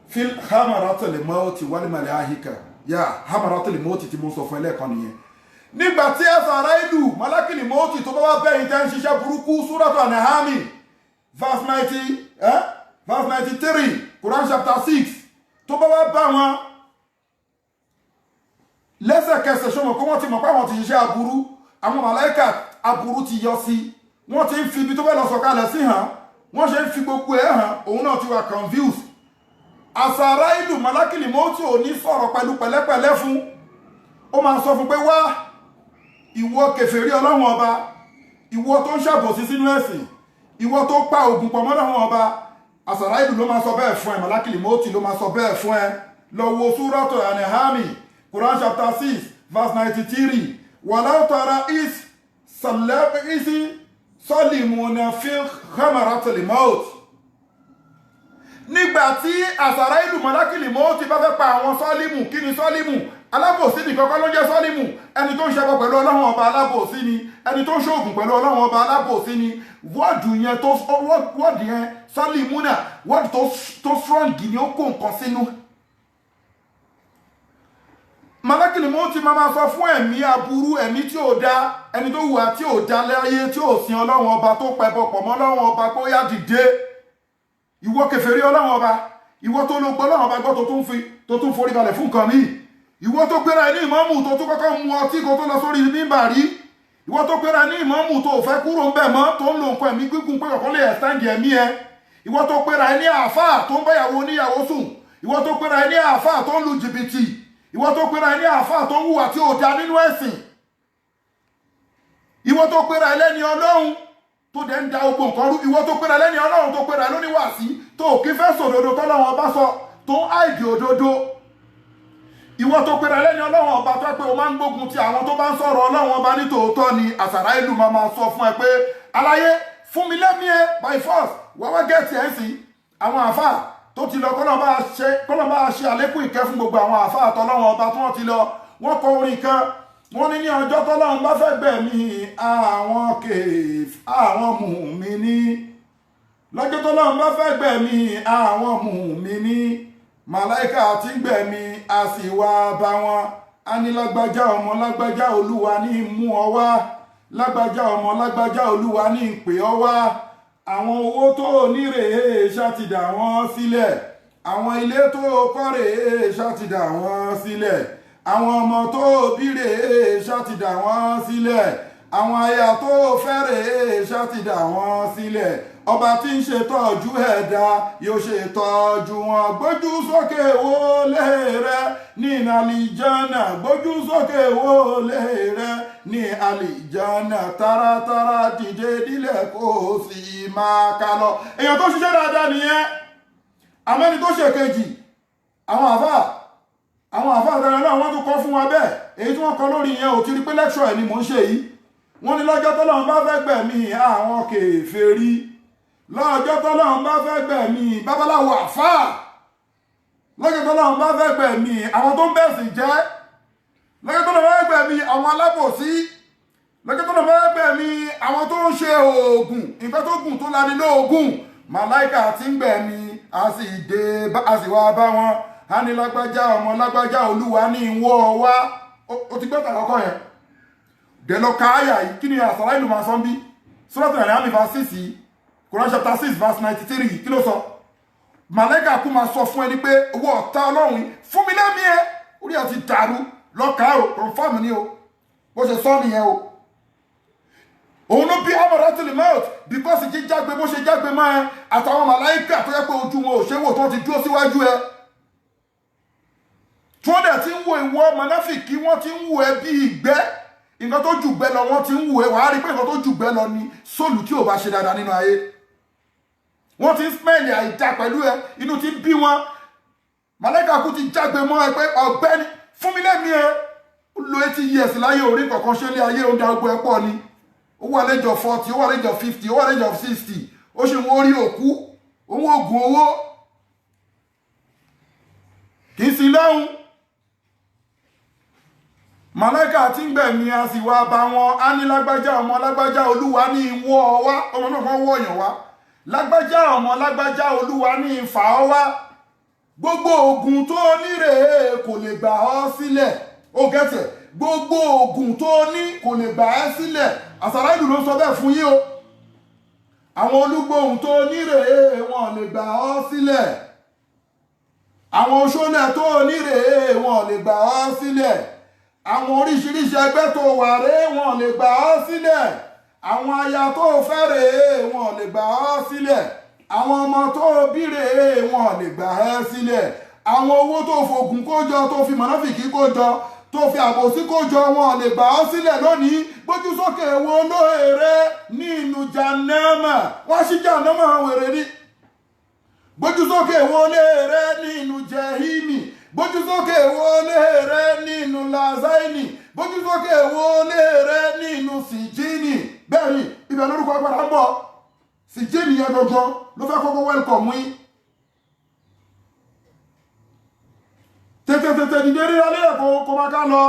fil hamaratil mauti wal malaika yà hamaratil mauti tí mo sọ fún ẹlẹ́kan nìyẹn nígbàtí ẹ̀sàrá ìlú malakili mauti tó bá wá bẹ́yìn tẹ́ ń ṣiṣẹ́ burúkú Suratu An'am verse 93 Quran chapter 6 tó bá wá bá wọn lẹ́sẹ̀kẹsẹ̀ ṣọ́mọ̀ kó wọ́n ti mọ̀ pé àwọn ti ṣiṣẹ́ aburú àwọn màláíkà aburú ti yọ sí wọ́n ti ń fi ibi tó fẹ́ lọ sọ̀kalẹ̀ sí hàn wọ́n ṣe ń fi gbogbo ẹ̀ hàn òun náà ti wà confused àsàrá ìlú malakili mauti ò ní sọ̀rọ̀ pẹ̀lú pẹ̀lẹ́pẹ̀lẹ́ fún ó máa sọ fún pé wá ìwọ kèfèrí Ọlọ́run ọba ìwọ tó ń ṣàbòsí sínú ẹ̀sìn ìwọ tó pa ògùn pọ̀ mọ́ Ọlọ́run ọba àsàrá ìlú ló máa sọ bẹ́ẹ̀ fún ẹ malakili mauti ló máa sọ bẹ́ẹ̀ fún ẹ lọ wo Suratu An'am Quran chapter 6 verse 93 walau tara is salimuna fi ghamaratil maut nígbàtí àsàrá ìlú malakili mauti bá fẹ́ pa àwọn sọ́límù kí ni sọ́límù alábòsí ní kọ́kọ́ ló jẹ́ sọ́límù ẹni tó ń ṣẹbọ pẹ̀lú Ọlọ́run ọba alábòsí ni ẹni tó ń ṣoògùn pẹ̀lú Ọlọ́run ọba alábòsí ni wọ́ọ̀dù yẹn sọ́límù náà wọ́ọ̀dù tó strong ni ó kó nǹkan sínú malakili mauti máa sọ fún ẹ̀mí aburú ẹ̀mí tí ò dá ẹni tó hùwà tí ò dá láyé tí ò sin Ọlọ́run ọba tó pẹbọ pọ̀ mọ́ Ọlọ́run ọba kó yá dìde ìwọ kèfèrí Ọlọ́run ọba ìwọ tó ló gbọ́ Ọlọ́run ọba gbọ́ tó tún forí balẹ̀ fún nǹkan míì ìwọ tó gbéra ní ìmámù tó tún kọ́kọ́ mu ọtí kó tó lọ sórí mímbàrí ìwọ tó gbéra ní ìmámù tó fẹ́ kúrò ń bẹ̀ mọ́ tó ń lo nǹkan ẹ̀mí gígùn pé ọ̀kan lè ẹ̀stáǹdì ẹ̀mí ẹ ìwọ tó gbéra ní àáfàá tó ń báyàwó oníyàwó sùn ìwọ tó gbéra ní àáfàá tó ń lu jìbìtì ìwọ tó pera ní àáfàá tó ń hùwà tí ò dá nínú ẹ̀sìn ìwọ tó pera lẹ́ni Ọlọ́run tó dẹ̀ ń da ogbò nǹkan rú ìwọ tó pera lẹ́ni Ọlọ́run tó pera lóníwàásí tó kí fẹ́ sòdodo tọ́lọ́run ọba sọ tó ń àìdì òdodo ìwọ tó pera lẹ́ni Ọlọ́run ọba tó pé o máa ń gbógun ti àwọn tó bá ń sọ̀rọ̀ Ọlọ́run ọba ní tòótọ́ ni àsàrá ìlú máa sọ fún ẹ pé aláyé fún mi lẹ́mí ẹ by force wọ́wọ́ gẹ̀ẹ́tì ẹ̀ sí àwọn àáfàá tó ti lọ kọ́nà bá ṣe àlékún ìkẹ́ fún gbogbo àwọn àfáà àtọ́lọ́wọ́n ọba tó wọ́n ti lọ wọ́n kọ orin kan wọ́n ní ọjọ́ tọ́lọ́run bá fẹ́ gbẹ̀mí àwọn mùmíní lọ́jọ́ tọ́lọ́run bá fẹ́ gbẹ̀mí àwọn mùmíní màláìkà tí gbẹ̀mí a sì wá bá wọn a ní lágbájá ọmọ lágbájá Olúwa ní mú ọ wá lágbájá ọmọ lágbájá Olúwa ní pè ọ wá àwọn owó tó nírèé ṣàtìdà wọn sílẹ̀ àwọn ilé tó kọ́ rèé ṣàtìdà wọn sílẹ̀ àwọn ọmọ tó bí rèé ṣàtìdà wọn sílẹ̀ àwọn aya tó fẹ́ rèé ṣàtìdà wọn sílẹ̀ ọba tí ń ṣètọ́jú ẹ̀dá yóò ṣètọ́jú wọn gbójú sókè wọlé rẹ ní àlìjánà gbójú sókè wọlé rẹ ní àlìjánà taratara dìde dílẹ̀ kó sì máa ká lọ. èèyàn tó ṣiṣẹ́ dáadáa nìyẹn àmẹ́ni tó ṣe kejì àwọn àfáà dára náà wọ́n tún kọ́ fún wa bẹ́ẹ̀ èyí tí wọ́n kọ lórí yẹn ò ti rí pé lẹ́kṣọ̀ ẹ̀ ni mò ń ṣe yìí wọ́n ní lọ́jọ́ tọ́lọ́run bá fẹ́ gbẹ̀mí àwọn kèfèrí lọ́jọ́ tọ́lọ́run bá fẹ́ gbẹ̀mí babaláwo àfáà lọ́jọ́ tọ́lọ́run bá fẹ́ gbẹ̀mí àwọn tó ń bẹ̀sìn jẹ́ lọ́jọ́ tọ́lọ́run bá fẹ́ gbẹ̀mí àwọn alábòsí lọ́jọ́ tọ́lọ́run bá fẹ́ gbẹ̀mí àwọn tó ń ṣe oògùn nǹkan tó gùn tó lani lóògùn màláìkà tí ń gbẹ̀mí a sì wá bá wọn a ní lágbájá ọmọ lágbájá Olúwa ní ìwọ wá ó ti gbọ́ta kọ́kọ́ yẹn dẹ̀lọ káyà yìí kí ni àsàrá ìlú máa sọ́n bí Suratu An'am verse 6 yìí Quran chapter 6 verse 93 kí ló sọ màláíkà kú máa sọ fún ẹni pé owó ọ̀tá Ọlọ́run fún mi lẹ́mí ẹ orí àti dàrú lọ́kàá o confirm ni o bó ṣe sọ nìyẹn o òun ló bí hamaratil maut because jíjágbe bó ṣe jágbe máa ẹ àtàwọn màláíkà tó yẹ pé ojú wọn ò ṣe wò tó ti dúró síwájú ẹ tí wọ́n dẹ̀ ti ń wo ìwọ mọ̀náfìkì wọ́n ti ń wo ẹ bí ìgbẹ́ nǹkan tó jù gbẹ́ lọ wọ́n ti ń wo ẹ wàá rí pé nǹkan tó jù gbẹ́ lọ ni sóòlù tí ò bá ṣe dáadáa nínú ayé wọ́n ti ń smẹ́ẹ̀lì àìdá pẹ̀lú ẹ inú ti ń bí wọn màláíkà kú ti jágbe mọ́ ẹ pé ọ̀gbẹ́ni fún mi lẹ́mí ẹ lo 80 years láyé orí kọ̀ọ̀kan ṣe lé ayé oúnjẹ ọgbọ ẹ pọ̀ ni ó wà lẹ́jọ́ 40 ó wà lẹ́jọ́ 50 ó wà lẹ́jọ́ 60 ó ṣe wọ́n orí òkú owó oògùn owó kì í sí lọ́hùn màláìkà tí ń gbẹ̀mí a sì wá bá wọn á ní lágbájá ọmọ lágbájá olúwa ní ìwọ wá ọmọ náà kan wọ̀yàn wá lágbájá ọmọ lágbájá olúwa ní ìfà ọ wá gbogbo oògùn tó ní rèé kò lè gbà ọ́ sílẹ̀ ó gẹ́tẹ̀ gbogbo oògùn tó ní kò lè gbà ẹ́ sílẹ̀ àsàrà ìlú ló sọ bẹ́ẹ̀ fún yín o àwọn olúgbòhùn tó ní rèé wọn lè gbà ọ́ sílẹ̀ àwọn oṣólẹ̀ tó ní rèé wọn lè gbà ọ́ sílẹ̀ àwọn oríṣiríṣi ẹgbẹ́ tó wà rèé wọn lè gbà ọ́ sílẹ̀ àwọn aya tó fẹ́ rèé wọn lè gbà ọ́ sílẹ̀ àwọn ọmọ tó bí rèé wọn lè gbà ẹ́ sílẹ̀ àwọn owó tó fògùn kójọ tó fi mọ̀nàfìkì kójọ tó fi àbòsí kójọ wọn lè gbà ọ́ sílẹ̀ lónìí gbójú sókè wo lóore nínú jàǹnàmà wọ́n ṣí jàǹnàmà wèrè ní gbójú sókè wo lóore nínú jẹ̀hímì gbójú sókè wo lóore nínú làzáìnì gbójú sókè wo lóore nínú sìjínì bẹ́ẹ̀ ni ibẹ̀ lórúkọ agbára ń bọ̀ sìjínì yẹn gangan ló fẹ́ kọ́kọ́ wẹ́lkọ̀mù yín tètè dìde rí alẹ́ ẹ̀kọ́ kó máa ká lọ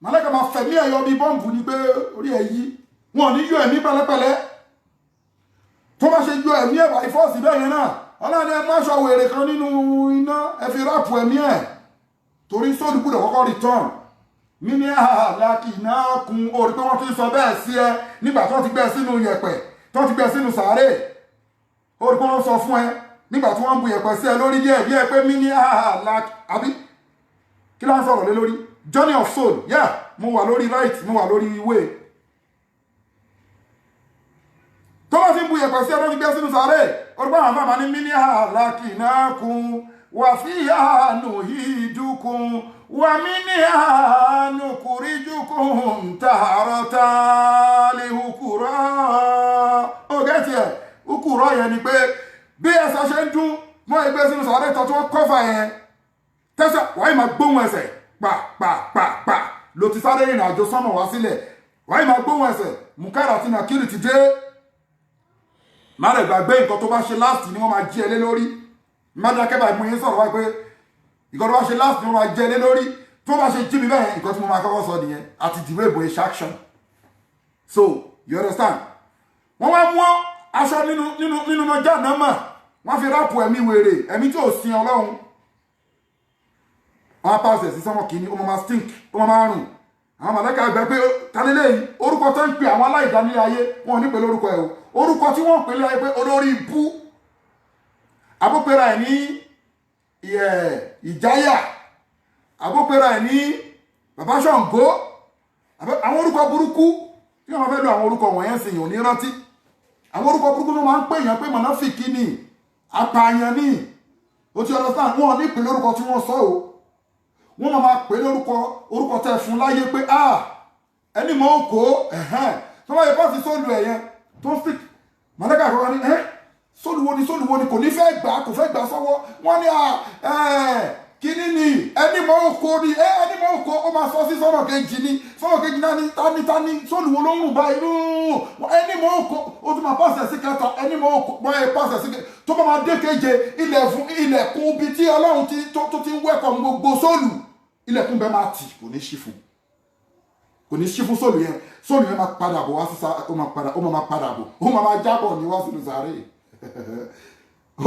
màlẹ́kà máa fẹ̀mí ẹ̀yọ bí bọ́ǹbù ní pé orí ẹ̀ yí wọn ní yọ ẹ̀mí pẹ̀lẹ́pẹ̀lẹ́ tó bá ṣe yọ ẹ̀mí ẹ̀bà ìfọ́ọ̀sì bẹ́ẹ̀ yẹn náà ọlọ́ni ẹ máṣọ wèrè kan nínú iná ẹ fi ráàpù ẹ̀mí ẹ̀ torí sóòlù gbọ́dọ̀ kọ́kọ́ return mí ní àhàlákì náà kun orí pé wọ́n ti sọ bẹ́ẹ̀ sí ẹ nígbà tó ti gbẹ sínú yẹ̀pẹ̀ tó ti gbẹ sínú sàárè orí pé wọ́n sọ fún ẹ nígbà tí wọ́n ń bu yẹ̀pẹ̀ sí ẹ lórí díẹ̀ pé mí ní àhàlákì àbí kí ló ń sọ̀rọ̀ lé lórí journey of soul yeah mo wà lórí right mo wà lórí way tó bá ti ń bu yẹ̀pẹ̀ sí ẹ lórí gbẹ sínú sàárè orí pé àwọn àfàmà ní mí ní àhàlákì náà kun wà fíhà nuhidukum wà minha nukhrijukum taratan lihukura ó gẹ́tì ẹ̀ ukura yẹn ni pé bí ẹsẹ̀ ṣe ń dún mọ́ ẹgbẹ́ sínú sàárè tó wọ́n kọ́fà yẹn tẹ́sẹ̀ wáyé máa gbóhùn ẹsẹ̀ pàpàpàpà ló ti sáré ìrìn àjò sọ́mọ̀ wá sílẹ̀ wáyé máa gbóhùn ẹsẹ̀ mùkárà àti nàkírì ti dé má rẹ̀ gbàgbé nǹkan tó bá ṣe láti ni wọ́n máa jí ẹ lé lórí má dákẹ́ báyìí mú yín sọ̀rọ̀ wáyé pé nǹkan tó bá ṣe láti ni wọ́n máa jí ẹ lé lórí tó bá ṣe jí mi bẹ́ẹ̀ nǹkan tí mo máa kọ́kọ́ sọ nìyẹn àti dìbò ìbò iṣẹ́ action so you understand wọ́n wá mú aṣọ nínú ọjà náà mà wọ́n fi ráàpù ẹ̀mí wèrè ẹ̀mí tí ò sin ọlọ́run wọ́n á pàṣẹ sí sọ́mọ kìíní ó máa stink ó máa rùn àwọn màlẹ́kà ẹgbẹ́ pé tálélé yìí orúkọ tó ń pè àwọn aláìdánilé ayé wọn ò ní pè lórúkọ ẹ̀ o orúkọ tí wọ́n ń pè lé ayé pé olórí ibú abópera ẹ̀ ní ìjáyà abópera ẹ̀ ní bàbá Ṣàngó àwọn orúkọ burúkú tí wọ́n fẹ́ lo àwọn orúkọ wọ̀nyẹn sì yàn ní rántí àwọn orúkọ burúkú tó máa ń pè yàn pé mọ̀nàfìkì ni apààyàn ni ó ti understand wọn ò ní pè lórúkọ tí wọ́n sọ o wọ́n máa pè orúkọ tẹ́ fún láyé pé ẹni mọ́ òkó tó bá yẹ bá fi sóòlù ẹ̀yẹn tó ń fi mọ̀lẹ́kà àkọ́kọ́ ní sóòlùwọ́ ni kò ní fẹ́ gbà kò fẹ́ gbà sọ́wọ́ wọ́n ní kíní ni ẹni mọ́ òkó ni ẹni mọ́ òkó ó máa sọ sí sọ́nà kejì náà ní tání sóòlùwọ́ ló ń rùn báyìí ẹni mọ́ òkó ó tún máa pàṣẹ sí kẹta ẹni mọ́ òkó bọ́ ẹ pàṣẹ sí kẹta tó bá máa dé keje ilẹ̀kùn ibi tí ọlọ́run tó ti ń wẹ́kọ̀ gbogbo sóòlù ilẹ̀kùn bẹ́ẹ̀ máa tì kò ní ṣí fún sóòlù yẹn máa padà bọ̀ wá sí ó máa padà bọ̀ ó máa jábọ̀ ní wá sínú sàárè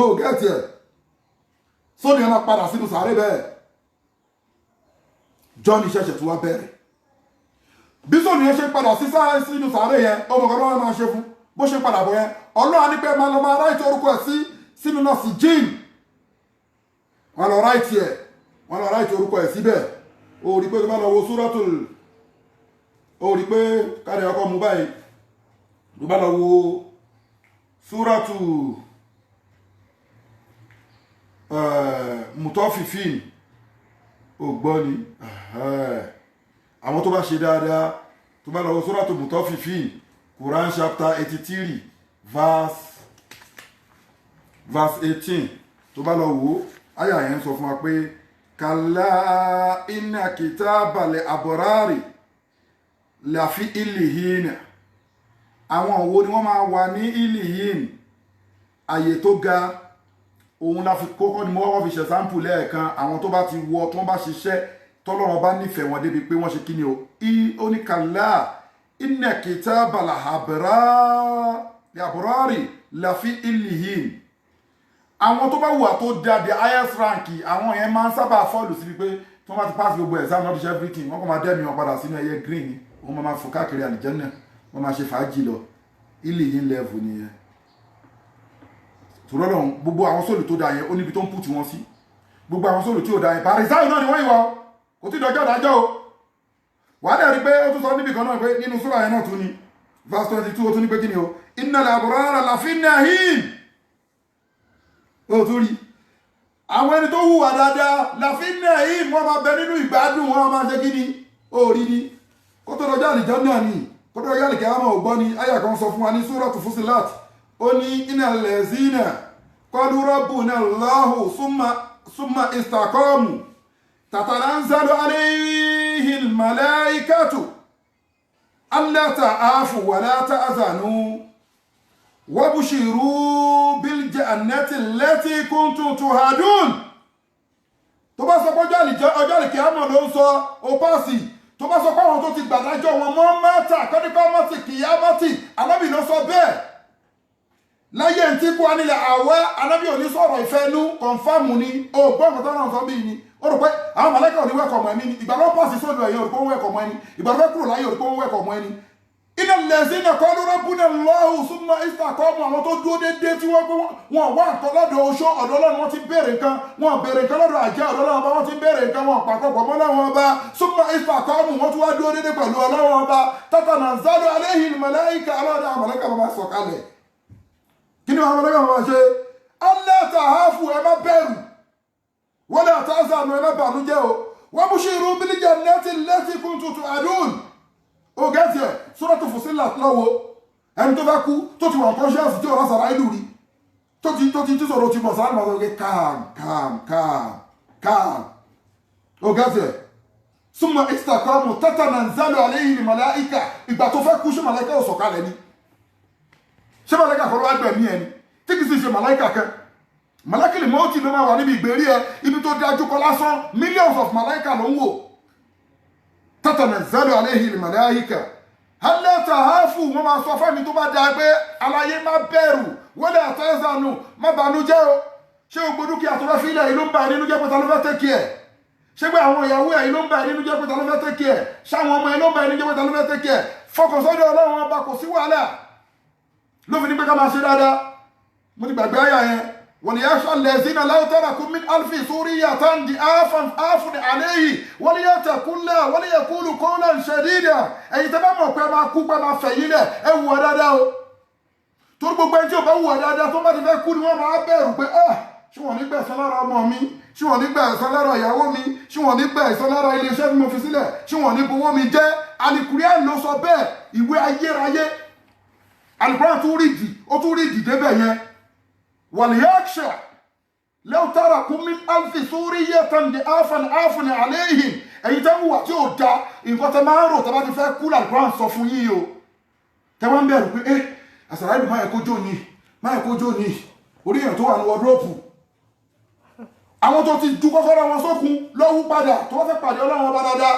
ó gẹ́ẹ̀tì ẹ̀ sóòlù yẹn máa padà sínú sàárè bẹ́ẹ̀ John ṣẹ̀ṣẹ̀ tó wá bẹ̀rẹ̀ bí sóòlù yẹn ṣe padà sínú sàárè yẹn ọmọ kan lọ́wọ́ máa ṣe fún bó ṣe padà bọ̀ yẹn ọlọ́run ní pé máa lọ máa ráìtì orúkọ ẹ̀ sínú náà sí jíìn wọn lọ ráìtì ẹ̀ wọ́n lọ ráìtì orúkọ ẹ̀ síbẹ̀ o rí pé tó bá lọ wo súratul o rí pé káàdì ọkọ̀ mú báyìí tó bá lọ wo súratu Mutafifin o gbọ́ ni àwọn tó bá ṣe dáadáa tó bá lọ wo súratu Mutafifin Quran chapter 83 verse 18 tó bá lọ wo àyà yẹn sọ fún wa pé kàlá iná kìtàbàlẹ̀ àbọ̀rárì láfi ìlìhìn àwọn òwò ni wọ́n máa wà ní ìlìhìn àyè tó ga òun la fi kókó ni mo wọ́n fi ṣe sáǹpù lẹ́ẹ̀kan àwọn tó bá ti wọ tó bá ṣiṣẹ́ tọ́lọ́run bá nífẹ̀ẹ́ wọn débi pé wọ́n ṣe kí ni o ó ní kàlá inna kitabal abrari lafi illihin. Àwọn tó bá wùwà tó dáadé highest rank àwọn yẹn máa ń sábà fọ́ọ̀lù sí pé tí wọ́n bá ti pass gbogbo exam not everything wọ́n kọ́ máa dẹ́mi wọn padà sínú ẹyẹ green ni wọ́n máa fò káàkiri àlìjẹ́nà wọ́n máa ṣe fàájì lọ illihin level nìyẹn. tòlọ́lọ́run gbogbo àwọn sóòlù tó dáa yẹn ó níbi tó ń pùtù wọn sí gbogbo àwọn sóòlù tí ò dáa yẹn bàrìsáì náà ni wọ́n ìwọ kò tí dọjọ́ ìdájọ́ o wàá dẹ̀ rí pé ó tún sọ níbi kan náà pé nínú súrà yẹn náà tún ni verse 22 ó tún ní pé kí ni o innal abrara lafi na'im ó tún rí àwọn ẹni tó hùwà dáadáa lafi na'im wọ́n máa bẹ nínú ìgbádùn wọ́n máa ṣe kí ni ó rí ni kó tó dọjọ́ àlìjẹ́nà ni kó tó dọjọ́ àlìkẹ́yàmọ̀ ò gbọ́ ni àyà kan sọ fún wa ní súratu Fussilat ó ní innal lazina qalu rabbuna Allahu summa istaqamu tatanazzalu alayhil malaikatu alla ta'afu wa la ta'zanu wabshiru bil jannati allati kuntum tuhadun. tó bá sọ pé ọjọ́ àlìkíyàmọ̀ ló ń sọ ó pàṣì tó bá sọ pé àwọn tó ti gbàdájọ́ wọn mọ́ mẹ́ta kọ́díkọ́ mọ́tì kìyàmọ́tì alábì ló sọ bẹ́ẹ̀ láyé ń tí kú wa nílẹ̀ àwẹ́ alábì ò ní sọ̀rọ̀ ìfẹ́ inú kọ̀ǹfàmù ni ó gbọ́ nǹkan tó náà sọ bí ni ó rò pé àwọn mọ̀lẹ́kà ò ní wẹ́kọ̀ ọmọ ẹni ni ìgbà ló pàṣẹ sódò ẹ̀yẹ òrùkó ń wẹ́kọ̀ ọmọ ẹni ìgbà ló fẹ́ kúrò láyé òrùkó ń wẹ́kọ̀ ọmọ ẹni. iná lẹ́sìn náà kọ́ ló rabbuna Allahu summa istaqamu àwọn tó dúró déédéé tí wọ́n wá nǹkan lọ́dọ̀ oṣó ọ̀dọ̀ Ọlọ́run wọ́n ti béèrè nǹkan wọn béèrè nǹkan lọ́dọ̀ àjẹ́ ọ̀dọ̀ Ọlọ́run ọba wọ́n ti béèrè nǹkan wọn pàkọ́pọ̀ mọ́ Ọlọ́run ọba summa istaqamu wọ́n tún wá dúró déédéé pẹ̀lú Ọlọ́run ọba tatanazzalu alayhil malaika ọlọ́dọ̀ àwọn mọ̀lẹ́kà bàbá sọ̀kalẹ̀ kí ni àwọn mọ̀lẹ́kà bàbá ṣe alla tahafu ẹ má bẹ̀rù wala tahzanu ẹ má bànújẹ́ o wabshiru bil jannati allati kuntum tu'adun. ó gẹ́tì ẹ̀ Suratu Fussilat lọ́wọ́ ẹni tó bá kú tó ti wà conscious tí ọ̀rọ̀ sàrá ìlú rí tó ti sọ̀rọ̀ ti mọ̀ sáà lọ́wọ́ calm. ó gẹ́tì ẹ̀ summa istaqamu tatanazzalu alayhil malaika ìgbà tó fẹ́ kú ṣé màláìkà ò sọ̀kalẹ̀ ni ṣé màláìkà kọ́ ló wá gbẹ̀mí ẹni tí kì í sì ṣe màláìkà kan màláìkìlì mọ́ọ̀tì ló máa wà níbi ìgbèrí ẹ ibi tó dájú kọ lásán millions of màláìkà ló ń wò tatanazzalu alayhil malaika alla tahafu wọ́n máa sọ fẹ́mi tó bá dáa pé aláyé má bẹ̀rù wala tahzanu má bànújẹ́ o ṣé gbogbo dúkìá tó bá fi ilẹ̀ ìlú ń bà nínú jẹ́ pẹ́ta ló fẹ́ tẹ́kì ẹ̀ ṣé pé àwọn ìyàwó ẹ̀ ìlú ń bà nínú jẹ́ pẹ́ta ló fẹ́ tẹ́kì ẹ̀ ṣáwọn ọmọ ìlú ń bà nínú jẹ́ pẹ́ta ló fẹ́ tẹ́kì ẹ̀ fọkànsọ́dọ̀ Ọlọ́run ọba kò sí wàhálà ló fi ní pé ká máa ṣe dáadáa mo ti gbàgbé àyà yẹn وليخشى الذين لو تركوا من ألف سورية ضعافا عليه وليتقوا الله وليقولوا قولا سديدا ẹ̀yin tẹ́ bá mọ̀ pé máa kú pé máa fẹ̀yìn lẹ̀ ẹ wùwà dáadáa o torí gbogbo ẹni tí ò bá wùwà dáadáa tó bá ti fẹ́ kú ni wọ́n máa bẹ̀rù pé ṣé wọ́n ní gbẹ̀san lára ọmọ mi ṣé wọ́n ní gbẹ̀san lára ìyàwó mi ṣé wọ́n ní gbẹ̀san lára iléeṣẹ́ mi mo fi sílẹ̀ ṣé wọ́n ní gbowó mi jẹ́ Al-Qur'an ló sọ bẹ́ẹ̀ ìwé ayérayé Al-Qur'an tún rí ìdí débẹ̀ yẹn وليخشى لو تركوا من ألف سورية ضعافا عليهم ẹ̀yin tẹ́ ń wà tí ò da nǹkan tẹ́ máa ń rò tẹ́ bá ti fẹ́ kú Al-Qur'an sọ fún yín o tẹ́ wọ́n ń bẹ̀rù pé àṣàrà ìlú máa yẹ kó jó ní orí èèyàn tó wà ní wọ́dúrópù àwọn tó ti ju kọ́kọ́rọ́ wọn sókun lọ́wọ́ padà tó wọ́n fẹ́ pàdé Ọlọ́run ọba dáadáa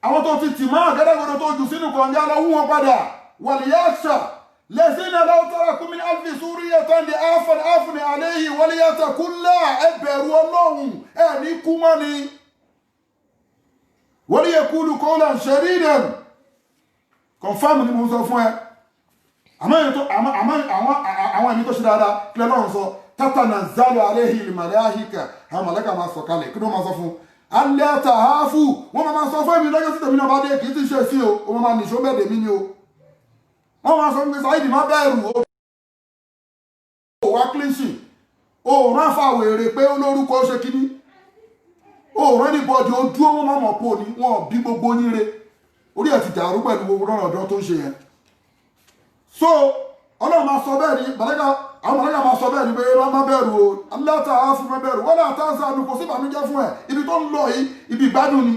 àwọn tó ti tì máa gẹ́gẹ́gẹ́dọ̀ tó jù sínú kànga lọ́wọ́ wọn padà وليخشى الذين لو تركوا من ألف سورية ضعافا عليه وليتقوا الله ẹbẹ̀rù Ọlọ́run ní kú mọ́ ni وليقولوا قولا سديدا confirm ni mo sọ fún ẹ àwọn ẹni tó ṣe dáadáa kí Ọlọ́run sọ tatanazzalu alayhil malaika àwọn màláíkà máa sọ kalẹ̀ kí ló máa sọ fún alla tahafu wọ́n máa sọ fún èmi lọ́jọ́ sí tèmi náà bá dé kì í ti ṣe sí o wọ́n máa nìṣó bẹ́ẹ̀ dèmí ni o wọ́n máa sọ pé Saidi má bẹ̀rù o wá cleansing o rán fàwọ̀ èrè pé olórúkọ ṣe kíní o rán ní bọ́ọ̀dì o dúró wọn máa mọ̀ pò ní wọn bí gbogbo níre orí ẹ̀ ti dàrú pẹ̀lú gbogbo lọ́nà ọ̀dọ́ tó ń ṣe yẹn so Ọlọ́run máa sọ bẹ́ẹ̀ ni àwọn mọ̀lẹ́kà máa sọ bẹ́ẹ̀ ni pé má bẹ̀rù o Allah ta'afu má bẹ̀rù wala tahzanu kò sí ìbànújẹ́ fún ẹ ibi tó ń lọ yìí ibi ìgbádùn ni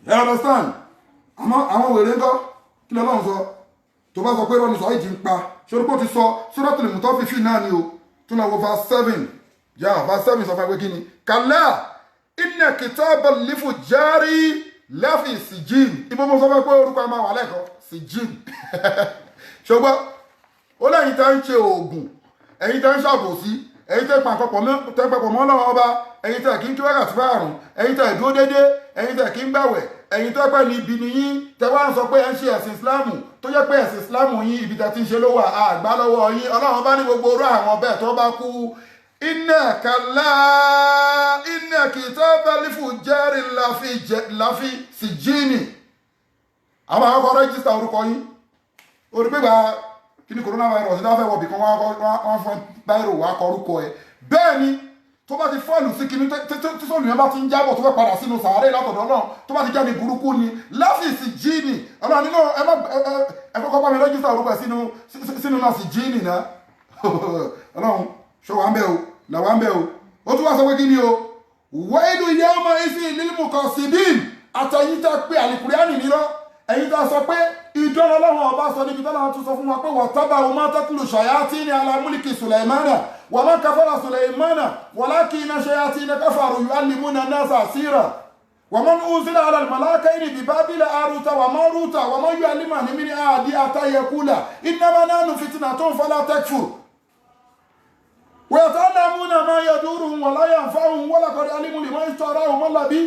you understand àwọn wèrè ń kọ́ kí lọ́lọ́run sọ tó bá sọ pé rọ́ọ̀nù sọ ìjì ń pa ṣorúkọ ti sọ Suratul Mutaffifin náà ni o tún náà wo verse 7 verse 7 sọ fún ẹgbẹ́ kí ni kàlá inna kitabal lifujari láfi sijin ibo mo sọ fẹ́ pé orúkọ ẹ máa wà lẹ́kọ̀ọ́ sijin ṣùgbọ́n ó lẹ́yìn tẹ́ ń ṣe oògùn ẹ̀yin tẹ́ ń ṣàbòsí ẹ̀yin tẹ́ pàpọ̀ mọ́ lọ́wọ́ ọba ẹ̀yin tẹ́ kí ń kí wákàtí márùn-ún ẹ̀yin tẹ́ dúró dédé ẹ̀yin tẹ́ kí ń gbàwẹ̀ ẹ̀yin tẹ́ pẹ́ ní ibi nìyí tẹ́ wá ń sọ pé ẹ̀ ń ṣe ẹ̀sìn ìsìláàmù tó jẹ́ pé ẹ̀sìn ìsìláàmù yín ibi tẹ́ ti ń ṣe ló wà àgbá lọ́wọ́ yín ọlọ́run bá ní gbogbo orú àwọn bẹ́ẹ̀ tó bá kú iná kàlá iná kitabal fujari láfi sijini àwọn akọ́kọ́ rẹ́jísítà orúkọ yín orípégbà kí ni coronavirus ní wọ́n fẹ́ wọ̀bì kan wọ́n fún báírò wá kọ orúkọ ẹ̀ bẹ́ẹ̀ ni tó bá ti fọ́ọ̀lù sí kí ní tí sọ́ọ̀lù yẹn bá ti ń jábọ̀ tó fẹ́ padà sínú sàárè látọ̀dọ̀ náà tó bá ti jáde burúkú ni láfíìsì jíìnì ọlọ́run nínú ẹ kọ́kọ́ bá mi rẹ́jísítà orúkọ ẹ̀ sínú náà sí jíìnì náà ọlọ́run ṣọ wà ń bẹ́ o làwà ń bẹ́ o ó tún wá sọ pé kí ni o wailu yawma izin lil mukazzibin àtẹ̀yìn tẹ́ pé àlìkùránì nírọ́ ẹ̀yin tá sọ pé ìdán ọlọ́run ọba sọ níbi tọ́lá tún sọ fún wa pé wọ̀tábà ọmọ tẹ́tùlù ṣàyátì ní alámúlìkì sùlẹ̀mánà wà má káfàrà sùlẹ̀mánà wà lákì iná ṣayátì ní káfàrù yóò alìmúnà náà sàṣírà wà má ń sílẹ̀ alàlmàlákà ní bí bábílẹ̀ àrùtà wà má rúta wà má yóò alìmà ní mìíní àdí àtàyẹkúlà iná nánu fitina tó ń fọlá tẹ́kfù ويتعلمون ما يدورهم ولا ينفعهم ولقد علموا لمن اشتراه ما لبي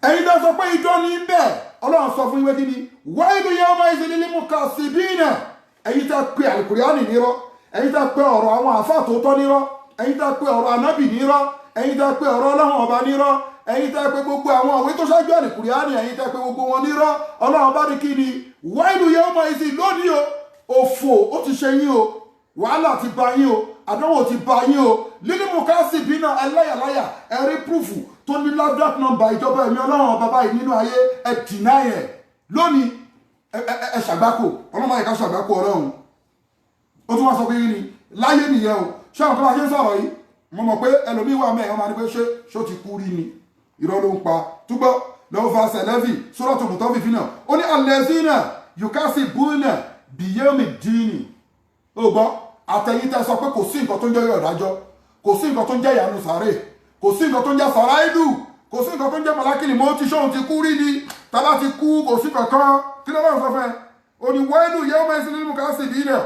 ẹ̀yin tó sọ pé ìjọ ní bẹ́ẹ̀ ọlọ́run sọ fún ìwé kí ni wailu yawma izin lil mukazzibina ẹ̀yin tó pe àlùkùránì nírọ́ ẹ̀yin tó pe ọ̀rọ̀ àwọn àfáà tó tọ́ nírọ́ ẹ̀yin tó pe ọ̀rọ̀ ànábì nírọ́ ẹ̀yin tó pe ọ̀rọ̀ ọlọ́run ọba nírọ́ ẹ̀yin tó pe gbogbo àwọn òwe tó ṣáájú àlùkùránì ẹ̀yin tó pe gbogbo wọn nírọ́ ọlọ́run bá ní kí ni wailu yawma izin lónìí o òfò ó ti ṣe yín o wàhálà ti bá yín o àdánwò ti bá yín o lil mukazzibina ẹláyàláyà ẹ̀rí púrúfù tó ní laptop number ìjọba ẹ̀mí ọlọ́run bàbá yìí nínú ayé ẹ deny ẹ̀ lónìí ẹ ṣàgbákò ọlọ́mọ ẹ̀ka ṣàgbákò ọlọ́run ó tún wá sọ pé yín ni láyé nìyẹn o ṣé àwọn tó bá ṣe ń sọ̀rọ̀ yìí mo mọ̀ pé ẹlòmíì wà mẹ́ẹ̀ wọ́n máa ní pé ṣó ti kú rí ni irọ́ ló ń pa túbọ̀ lọ́wọ́ fa sẹ̀lẹ́fì sóràtò mùtọ́fìfì náà ó ní allazina yukasibuna biyawmi dini ó gbọ́ àtẹ̀yìn tẹ́ sọ pé kò sí nǹkan tó ń jẹ́ ìdájọ́ kò sí nǹkan tó ń jẹ́ ìyanu sàárè kò sí nǹkan tó ń jẹ́ sàrá ìlú kò sí nǹkan tó ń jẹ́ mọ̀lákìlì mọ́ ti ṣóhun ti kú rí ni tàbá ti kú kò sí kankan kí ló lọ́rùn sọfẹ́ oníwẹ́lú yẹ́ ọmọ ìsinmi nínú káàsì bí ilẹ̀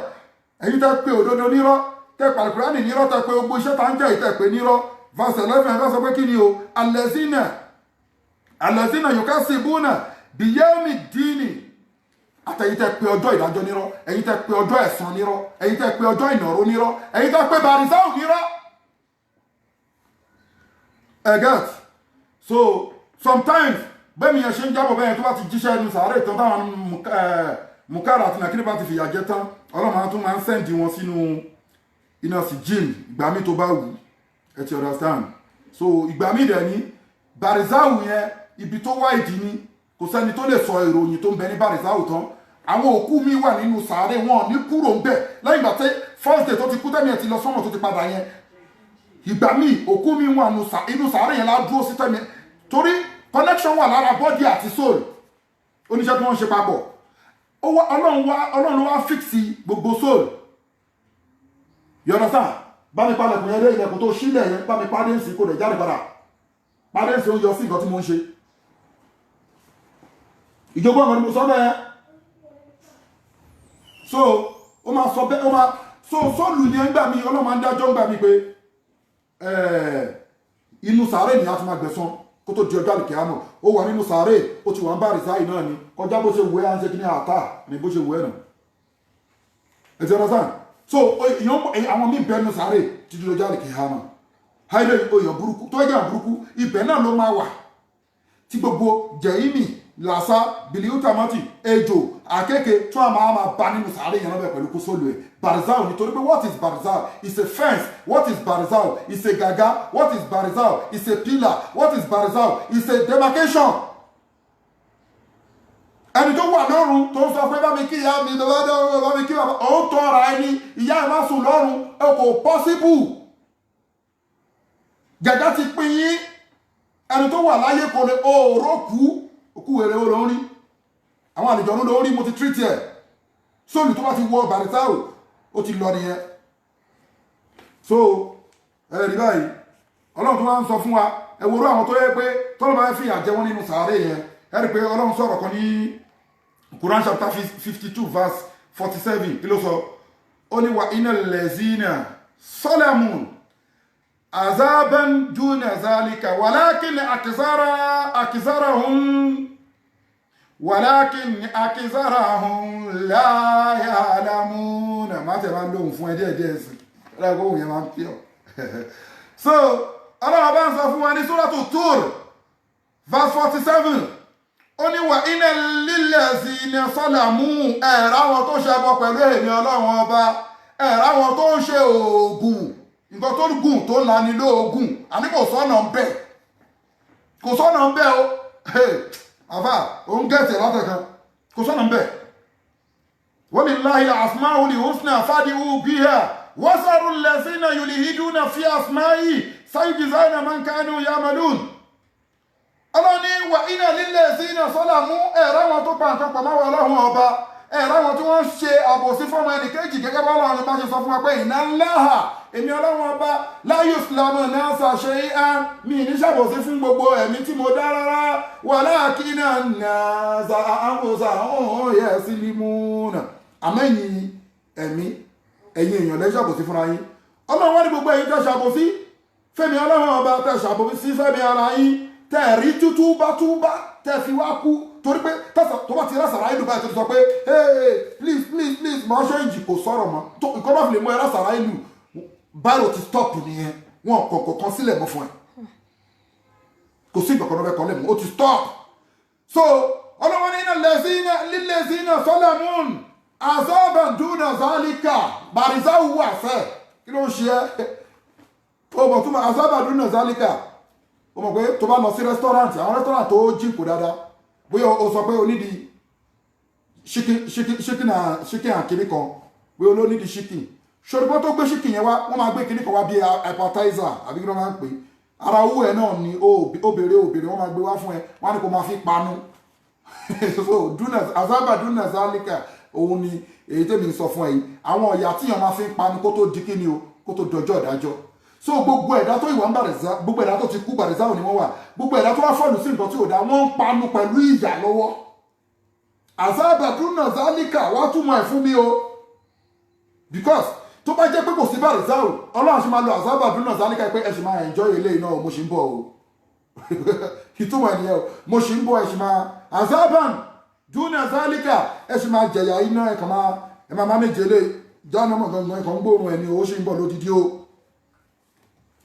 èyí tẹ́ pé òdodo nírọ́ tẹ́ pàlùkùránì nírọ́ tẹ́ pé gbogbo iṣẹ́ tá ń jẹ́ ìtẹ́ pé nírọ́ verse 11 ẹ̀fẹ́ sọ pé kí ni o alẹ́sìnà yukasibuna biyawmi dini àtẹ̀yìn tẹ́ pé ọjọ́ ìdájọ́ nírọ́ ẹ̀yin tẹ́ pé ọjọ́ ẹ̀san nírọ́ ẹ̀yin tẹ́ pé ọjọ́ ìnàró nírọ́ ẹ̀yin tẹ́ pé bàrìsáù nírọ́. Get so sometimes bẹ́ẹ̀ mi yẹn ṣe ń jábọ̀ bẹ́ẹ̀ tó bá ti jíṣẹ́ ẹnu sàárè tán táwọn mukara àti nàkíní bá ti fìyà jẹ tán ọlọ́run tó máa ń sẹ́ǹdì wọn sínú iná sí jim ìgbà mi tó bá wù ẹ ti understand so ìgbà mi dẹ̀ ní bàrìsáù yẹn ibi tó wá ìdí ni kò sẹ́ni tó lè sọ ìròyìn tó ń bẹ ní bàrìsáù tán àwọn òkú mi wà nínú sàárè wọn ní kúrò ń bẹ̀ lẹ́yìn ìgbà tí first day tó ti kú tẹ́mi ẹ̀ ti lọ sọ́nà tó ti padà yẹn ìgbà míì òkú mi wà inú sàárè yẹn ládúró sí tẹ́mi torí connection wà lára body àti soul oníṣẹ́ tí wọ́n ṣe papọ̀ ọlọ́run wá fíksì gbogbo soul yọ̀nà sáà bá mi palẹ̀kùn yẹn dé ilẹ̀kùn tó sílẹ̀ yẹn bá mi pàdé sí kò lè jáde padà pàdé sí ó yọ sí nǹkan tí mo ń ṣe ìjọba ọmọ ni mo sọ bẹ́ẹ̀ so ó máa sọ bẹ́ẹ̀ ó máa so sóòlù ni ẹ ń gbà mí ọlọ́run máa ń dájọ́ ń gbà mí pé inú sàárè ni a ti máa gbẹ̀san kó tó di ọjọ́ àlùkè àmọ́ ó wà nínú sàárè ó ti wà ń bá rìsáì náà ni kọjá bó ṣe wù ẹ́ à ń ṣe kí ní àtà ní bó ṣe wù ẹ́ nà ẹ ti understand so àwọn míì bẹ́ẹ̀ nínú sàárè ti di ọjọ́ àlùkè àmọ́ haile oyàn burúkú tó ẹgbẹ́ burúkú ibẹ̀ náà ló máa wà tí gbogbo jẹ̀yìmì làṣà bìlíùtàmọ́tì ejò àkékè tó a máa bá nínú sàárè yẹn lọ́bẹ̀ pẹ̀lú kó sólù ẹ̀ barzal nítorí pé what is barzal is a fence what is barzal is a gaga what is barzal is a pillar what is barzal is a demarcation. ẹni tó wà lọ́rùn tó ń sọ pé bá mi kí ìyá mi lọ́wọ́ bá mi kí bàbá òun tọ́ ara ẹni ìyá ẹ̀ má sùn lọ́rùn ẹ kò possible. gàgá ti pín yín ẹni tó wà láyé kò lè òòró kú òkú wèrè ó lórí àwọn àlejò ọ̀nà lórí mo ti treat ẹ̀ sóòlù tó bá ti wọ bàrìsáò ó ti lọ nìyẹn so ẹ̀rí báyìí ọlọ́run tó wá ń sọ fún wa ẹ̀wòrú àwọn tó yẹ pé tọ́lọ́ bá fi àjẹ wọn nínú sàárè yẹn ẹ̀rí pé ọlọ́run sọ̀rọ̀ kan ní Quran chapter 52 verse 47 kí ló sọ ó ní wa innal lazina salamu azaban duna zalika walakin akizarahum la ya'lamuna má tẹ̀ máa ń lóhùn fún ẹdí ẹ̀dí ẹ̀sìn ẹ̀rọ ohun yẹn máa ń pí ọ̀ so ọlọ́run bá ń sọ fún wa ní suratu Tur verse 47 ó ní wà iná lillazina salamu ẹ̀rọ àwọn tó ṣẹbọ pẹ̀lú èmi ọlọ́run ọba ẹ̀rọ àwọn tó ń ṣe oògùn nǹkan tó gùn tó lani lóògùn àní kò sọ́nà ń bẹ̀ o àfà òun gẹ̀ẹ́tì látẹ̀kan kò sọ́nà ń bẹ̀ walillahi al-asma'ul husna fad'u biha wasaru allazina yulhiduna fi asma'i sayujzawna man kanu ya'malun ọlọ́ni wà iná lillazina salamu ẹ̀rọ àwọn tó pa nǹkan pàmò ọlọ́run ọba ẹ̀rọ àwọn tí wọ́n ń ṣe àbòsí fọ́mọ ẹnìkejì gẹ́gẹ́ bá ọlọ́run bá ṣe sọ fún wa pé inna Allaha èmi ọlọ́run ọba la yuslamu nasa shay'an mi ní ṣàbòsí fún gbogbo ẹ̀mí tí mo dá rárá walakina nasa anfusahum yaslimuna àmẹ́yìn ẹ̀mí ẹ̀yin èèyàn lẹ́ ṣàbòsí fúnra yín ọlọ́run wá ní gbogbo ẹ̀yin tẹ́ ṣàbòsí fẹ́mi ọlọ́run ọba tẹ́ ṣàbòsí fẹ́mi ara yín tẹ́ rí túbá tẹ́ fi wá kú torí pé tó bá ti rásàrá ìlú báyìí tó sọ pé hey please máa ṣe ìjì kò sọ̀rọ̀ mọ́ tó ìkọ́ bá fi lè mú ẹ rásàrá ìlú báyìí ti stop nìyẹn wọn kọ̀ọ̀kan sílẹ̀ mọ́ fún ẹ kò sí ìgbàkan lọ́fẹ́ kan lẹ́mú ó ti stop so ọlọ́wọ́ ní iná lílẹ̀sínà sọ́lẹ̀mún àzọ́bàdúnà zálíkà bàrìsáwù wà fẹ́ kí ló ń ṣe ẹ́ ó mọ̀ túnmọ̀ àzọ́bàdúnà zálíkà ó mọ̀ pé tó bá lọ sí rẹ́stọ́rántì àwọn rẹ́stọ́rántì tó jìnkù dáadáa bóyá o sọ pé o nídi chicken àkíní kan bóyá o ló nídi chicken ṣòrìbọ́ tó gbé chicken yẹn wá wọ́n máa gbé kíní kan wá bí appetizer àbí kí ló máa ń pè ara owó ẹ̀ náà ni obìnrin wọ́n máa gbé wá fún ẹ wọ́n á ní kó máa fi panu so azaba dúnà zálíkà òun ni èyí tẹ́mi sọ fún ẹ yìí àwọn ọ̀yà tíyàn máa fi panu kó tó di kíni o kó tó dọjọ́ ìdájọ́ so gbogbo ẹ̀dá tó ìwà ń bàrẹ̀zá gbogbo ẹ̀dá tó ti kú bàrẹ̀zá ò ní wọ́n wà gbogbo ẹ̀dá tó wá fọ́ọ̀lù sí nǹkan tí ò dá wọ́n ń panu pẹ̀lú ìyà lọ́wọ́ azabaduna zalika wá túmọ̀ ẹ̀ fún mi o because tó bá jẹ́ pé kò sí bàrẹ̀zá o ọlọ́run ṣe máa lo azabaduna zalika pé ẹ ṣì máa enjoy eléyìí náà mo ṣì ń bọ̀ o ìtumọ̀ ẹ̀nìyẹn o mo ṣì ń bọ̀ ẹ ṣì máa azaban duna zalika ẹ ṣì máa jẹ̀yà iná ẹ máa manage eléyìí jáná mọ̀ gangan ẹ̀kan gbóòórùn ẹni o ṣì ń bọ̀ lódìdí o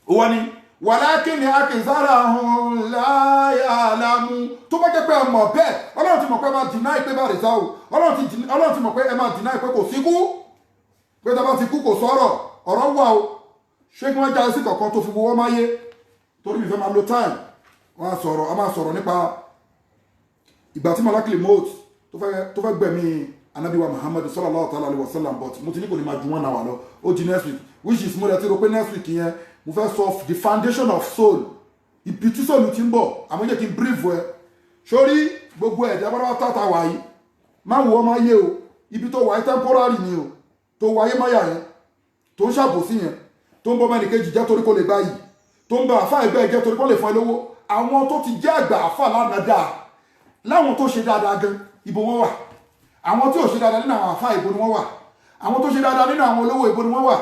wọ́n ni walakin akizarahum la ya'lamu tó bá jẹ́ pé ẹ mọ̀ bẹ́ẹ̀ ọlọ́run ti mọ̀ pé ẹ máa deny pé bá rẹ̀ sáwò ọlọ́run ti mọ̀ pé ẹ máa deny pé kò síkú pé tá bá ti kú kò sọ̀rọ̀ ọ̀rọ̀ wà o ṣé kí wọ́n já sí kọ̀ọ̀kan tó fi wọ́n máyé torí mi fẹ́ máa lo time a máa sọ̀rọ̀ nípa ìgbà tí malakili moat tó fẹ́ gbẹ̀mí anabiwa Muhammad sallallahu alaihi wasallam but mo ti ní kò ní máa ju 1 hour lọ ó di next week which is mo rẹ̀ ti rò pé next week yẹn mo fẹ́ sọ the foundation of soul ibi tí soul ti ń bọ̀ àmọ́ jẹ́ kí n brief ẹ sórí gbogbo ẹ̀dá bá tàtà wáyé má wọ́ máa yé o ibi tó wáyé temporary ni o tó wáyé máyà yẹn tó ń ṣàbòsí yẹn tó ń bọ́ mẹ́rin kejì jẹ́ torí kó lè báyìí tó ń bá àfáà ẹgbẹ́ ẹjẹ́ torí kó lè fún ẹ lówó àwọn tó ti jẹ́ àgbà àfáà lánàá dáa láwọn tó ṣe dáadáa gan ibo wọn wà àwọn tí ò ṣe dáadáa nínú àwọn àfáà ibo ni wọ́n wà àwọn tó ṣe dáadáa nínú àwọn olówó ibo ni wọ́n wà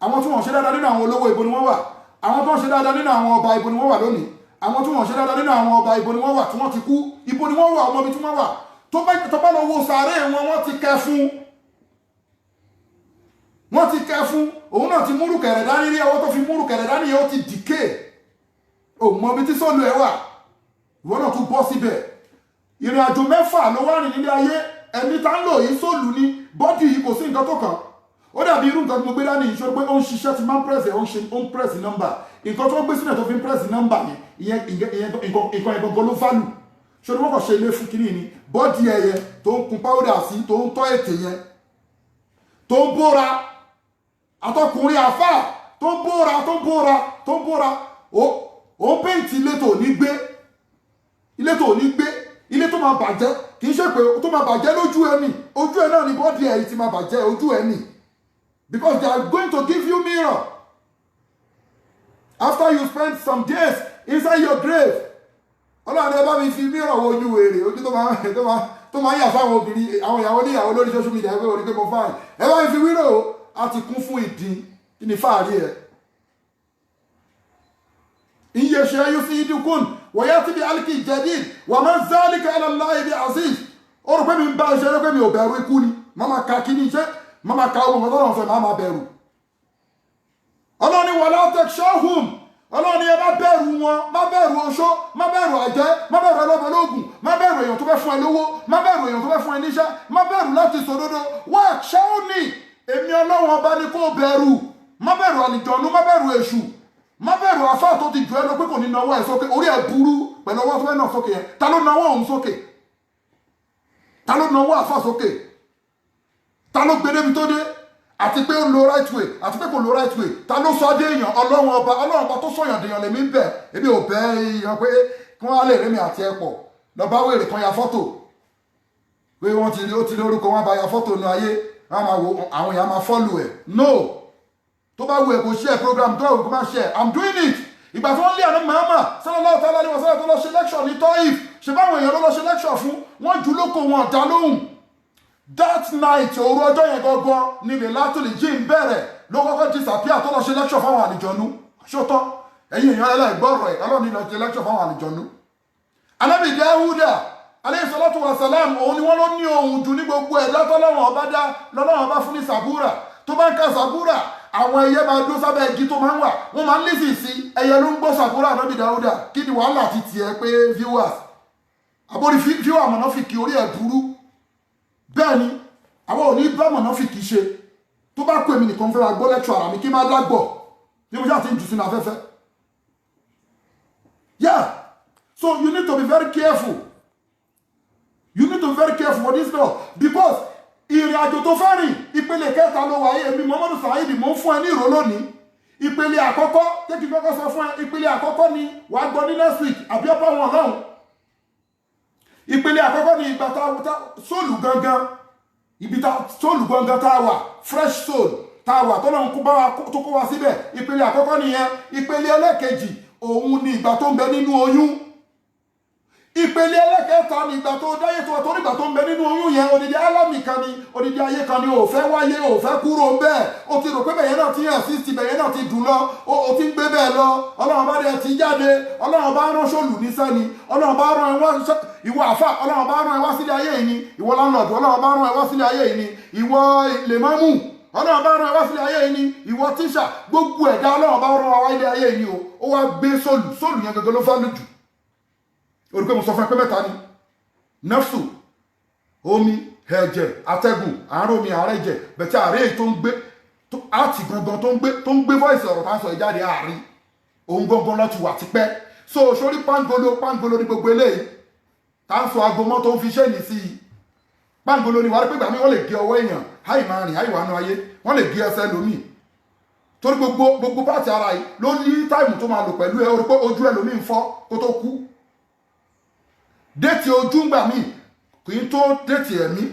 àwọn tí wọ́n ṣe dáadáa nínú àwọn olówó ibo ni wọ́n wà àwọn tó ń ṣe dáadáa nínú àwọn ọba ibo ni wọ́n wà lónìí àwọn tí wọ́n ṣe dáadáa nínú àwọn ọba ibo ni wọ́n wà tí wọ́n ti kú ibo ni wọ́n wà ọmọ ibi tí wọ́n wà tó bá lọ wo sàárè wọ́n ti kẹ́ fún òun náà ti múrù kẹ̀rẹ̀ dání rí ọwọ́ tó fi múrù kẹ̀rẹ̀ dání yẹn ó ti dìké ò mọ ibi tí sóòlù ẹ wà ìwọ náà tún bọ́ síbẹ̀ ìrìn àjò 6 ló wà rìn nílé ayé ẹni tá ń lò yìí sóòlù ní bọ́dì yìí kò sí nǹkan tó kàn ó dàbí irú nǹkan tí mo gbé dání ìṣòro pé ó ń ṣiṣẹ́ ti máa ń pẹ́sì ó ń pẹ́sì nọ́mbà nǹkan tó ń gbé sílẹ̀ tó fi ń pẹ́sì nọ́mbà yẹn nǹkan ẹ̀gbọ̀ngàn ló fálù ṣòro wọ́n kàn ṣe ilé fún kínní ni bọ́dì ẹ̀yẹ tó ń kun páwọ́dà sí tó ń tọ́ ètè yẹn tó ń bóra àtọkùnrin àfà tó ń bóra ó péǹtì ilé tó ní gbé ilé tó máa bàjẹ́ kì í ṣe pé tó máa bàjẹ́ lójú ẹni ojú ẹ náà ni bọ́dì ẹ̀ ti máa bàjẹ́ ojú ẹni because they are going to give you mirror After you spend some days inside your grave, ọlọ́run ẹ bá mi fi mìíràn wo ojú wèrè, ojú tó máa ń yà sáwọn obìnrin, àwọn ìyàwó níyàwó lórí social media ẹgbẹ́ orí pé mo fáìn. Ẹ bá mi fi wíìrò àti kún fún ìdín kí ni fáàrí ẹ̀. Iye ṣe ayú sí ìdínkùn, wọ́n yá ti bí aliki jadid, wà máa ń zálika ala Allahi bi aziz. Ó rò pé mi ń bá iṣẹ́ rẹ́ pé mi ò bẹ̀rù ikú ni. Máma ka kí ni iṣẹ́, máma ka ogun ọ̀tọ́ náà sọ máa bẹ̀rù. Ọlọ́ni wala takshawhum, ọlọ́ni ẹ má bẹ̀rù wọn, má bẹ̀rù oṣó, má bẹ̀rù àjẹ́, má bẹ̀rù ẹlọ́bọlógún, má bẹ̀rù èèyàn tó fẹ́ fún ẹ lówó, má bẹ̀rù èèyàn tó fẹ́ fún ẹ níṣẹ́, má bẹ̀rù láti sòdodo. Wakhshawni, èmi Ọlọ́run ọba ni kó bẹ̀rù, má bẹ̀rù àlìjọ̀nú, má bẹ̀rù èṣù, má bẹ̀rù àfáà tó ti jù ẹ lọ pé kò ní nawọ́ ẹ sókè, orí ẹ burú pẹ̀lú ọwọ́ tó fẹ́ náà sókè yẹn. Ta ló nawọ́ òun sókè? Ta ló nawọ́ àfáà sókè? Ta ló gbé débi tó dé? Àti pé ó lo right way, àti pé kò lo right way. Ta ló sọ dé èèyàn? Ọlọ́run ọba tó sọ̀yàn dèèyàn lèmi ń bẹ̀. Ebi ò bẹ́ èèyàn pé kí wọ́n á lè rí mi àti ẹ pọ̀. Lọ bá wèrè kan ya fọ́tò. Pé wọ́n ti rí ó ti lórúkọ wọn bá ya fọ́tò nu ayé. Wọ́n máa wo àwọn èèyàn máa fọ́lù ẹ̀. No! Tó bá wù ẹ̀ kò share program tó kò máa share. I'm doing it. Ìgbà tó ń lé àná Muhammad sallallahu ta'ala alaihi wasallam tó lọ ṣe lecture ní Taif. Ṣé báwọn èèyàn ló lọ ṣe lecture fún? Wọ́n jù lóko wọn dá lóhùn. That night òru ọjọ́ yẹn gangan ni Lailatul Jinn bẹ̀rẹ̀ ló kọ́kọ́ disappear tó lọ ṣe lecture fáwọn àlìjọ̀nú. Ṣótọ́ ẹ̀yin èèyàn ẹlẹ́gbọ́rọ̀ ẹ̀ ọlọ́ni lọ ṣe lecture fáwọn àlìjọ̀nú. Ànábì Dáúdà alayhi salatu wa salam òun ni wọ́n ló ní ohun jù ní gbogbo ẹ̀ látọ́lọ́wọ̀n ọba dá lọ́lọ́wọ̀n ọba fún ní sàbúrà. Tó bá ń ka sàbúrà àwọn ẹyẹ máa dúró sábẹ́ igi tó máa ń wà wọ́n máa ń lísì sí ẹyẹ ló ń gbọ́ sàbúrà Ànábì Dáúdà. Kí ni wàhálà ti tiẹ̀ pé viewers àbórí viewer àmọ̀nà fi kí orí ẹ̀ burú. Bẹ́ẹ̀ ni àwọn òní bá mọ̀nà fi kìí ṣe tó bá kó èmi nìkan fẹ́ ra gbọ́ lẹ́tọ̀ ara mi kí má lágbọ̀ ní mo ṣáà ti ń jù sínú afẹ́fẹ́. Yeah, so you need to be very careful. You need to be very careful for this law because ìrìn àjò tó fẹ́ rìn ìpele kẹta ló wáyé èmi Muhammadu Saheed mò ń fún ẹ ní ìró lónìí. Ìpele àkọ́kọ́ tẹ́kí kọ́kọ́ sọ fún ẹ ìpele àkọ́kọ́ ni wàá gbọ́ ní next week àbí ọ̀pọ̀ wọn lọ́hùn. Ìpele àkọ́kọ́ ni ìgbà tá sóòlù gangan ibi tá sóòlù gangan tá a wà fresh soul tá a wà tọ́lọ́run kó bá wa tó kó wa síbẹ̀. Ìpele àkọ́kọ́ nìyẹn. Ìpele ẹlẹ́kejì òun ni ìgbà tó ń bẹ nínú oyún. Ìpele ẹlẹ́kẹta ni ìgbà tó dáyé tó torí ìgbà tó ń bẹ nínú oyún yẹn odidi alámì kan ni odidi ayé kan ni ò fẹ́ wáyé ò fẹ́ kúrò bẹ́ẹ̀ o ti rò pé bẹ̀yẹn náà ti yàn sí ti bẹ̀yẹn náà ti dùn lọ o ti ń gbé bẹ́ẹ̀ lọ Ọlọ́run bá dẹ̀ ti jáde Ọlọ́run bá rán sólù ní sẹ́ni Ọlọ́run bá rán ìwọ àfà Ọlọ́run bá rán ẹ wá sílé ayé yìí ni ìwọ láńlọ́ọ̀dù Ọlọ́run bá rán ẹ wá sílé ayé yìí ni ìwọ lèmọ́mù Ọlọ́run bá rán ẹ wá sílé ayé yìí ni ìwọ tíṣà gbogbo ẹ̀dá Ọlọ́run bá rán wa ilé ayé yìí ni ó wá gbé sólù yẹn gẹ́gẹ́ ló fẹ́ lójú orúkọ mo sọ fún ẹ pé mẹ́ta ni nafsu omi ẹ̀jẹ̀ atẹ́gùn àárọ̀ omi àárẹ̀ ẹ̀jẹ̀ bẹ̀tẹ̀ àárẹ̀ tó ń gbé àti gangan tó ń gbé voice ọ̀rọ̀ tá ń sọ ìjáde àárín òun gangan lọ ti wà tipẹ́ so sórí pangolo ní gbogbo eléyìí tá ń sọ aago mọ́ tó ń fi ṣẹ́ẹ̀nì sí i pangolo ni wàá rí pé gbàmí wọ́n lè gé ọwọ́ èèyàn háì máa rìn háì wà nù ayé wọ́n lè gé ẹsẹ̀ lómìn torí gbogbo pàtì ara yìí ló ní táìmù tó máa lò pẹ̀lú ẹ orí pé ojú ẹ lómi ń fọ́ kó tó kú déètì ojú ń gbà míì kì í tó déètì ẹ̀mí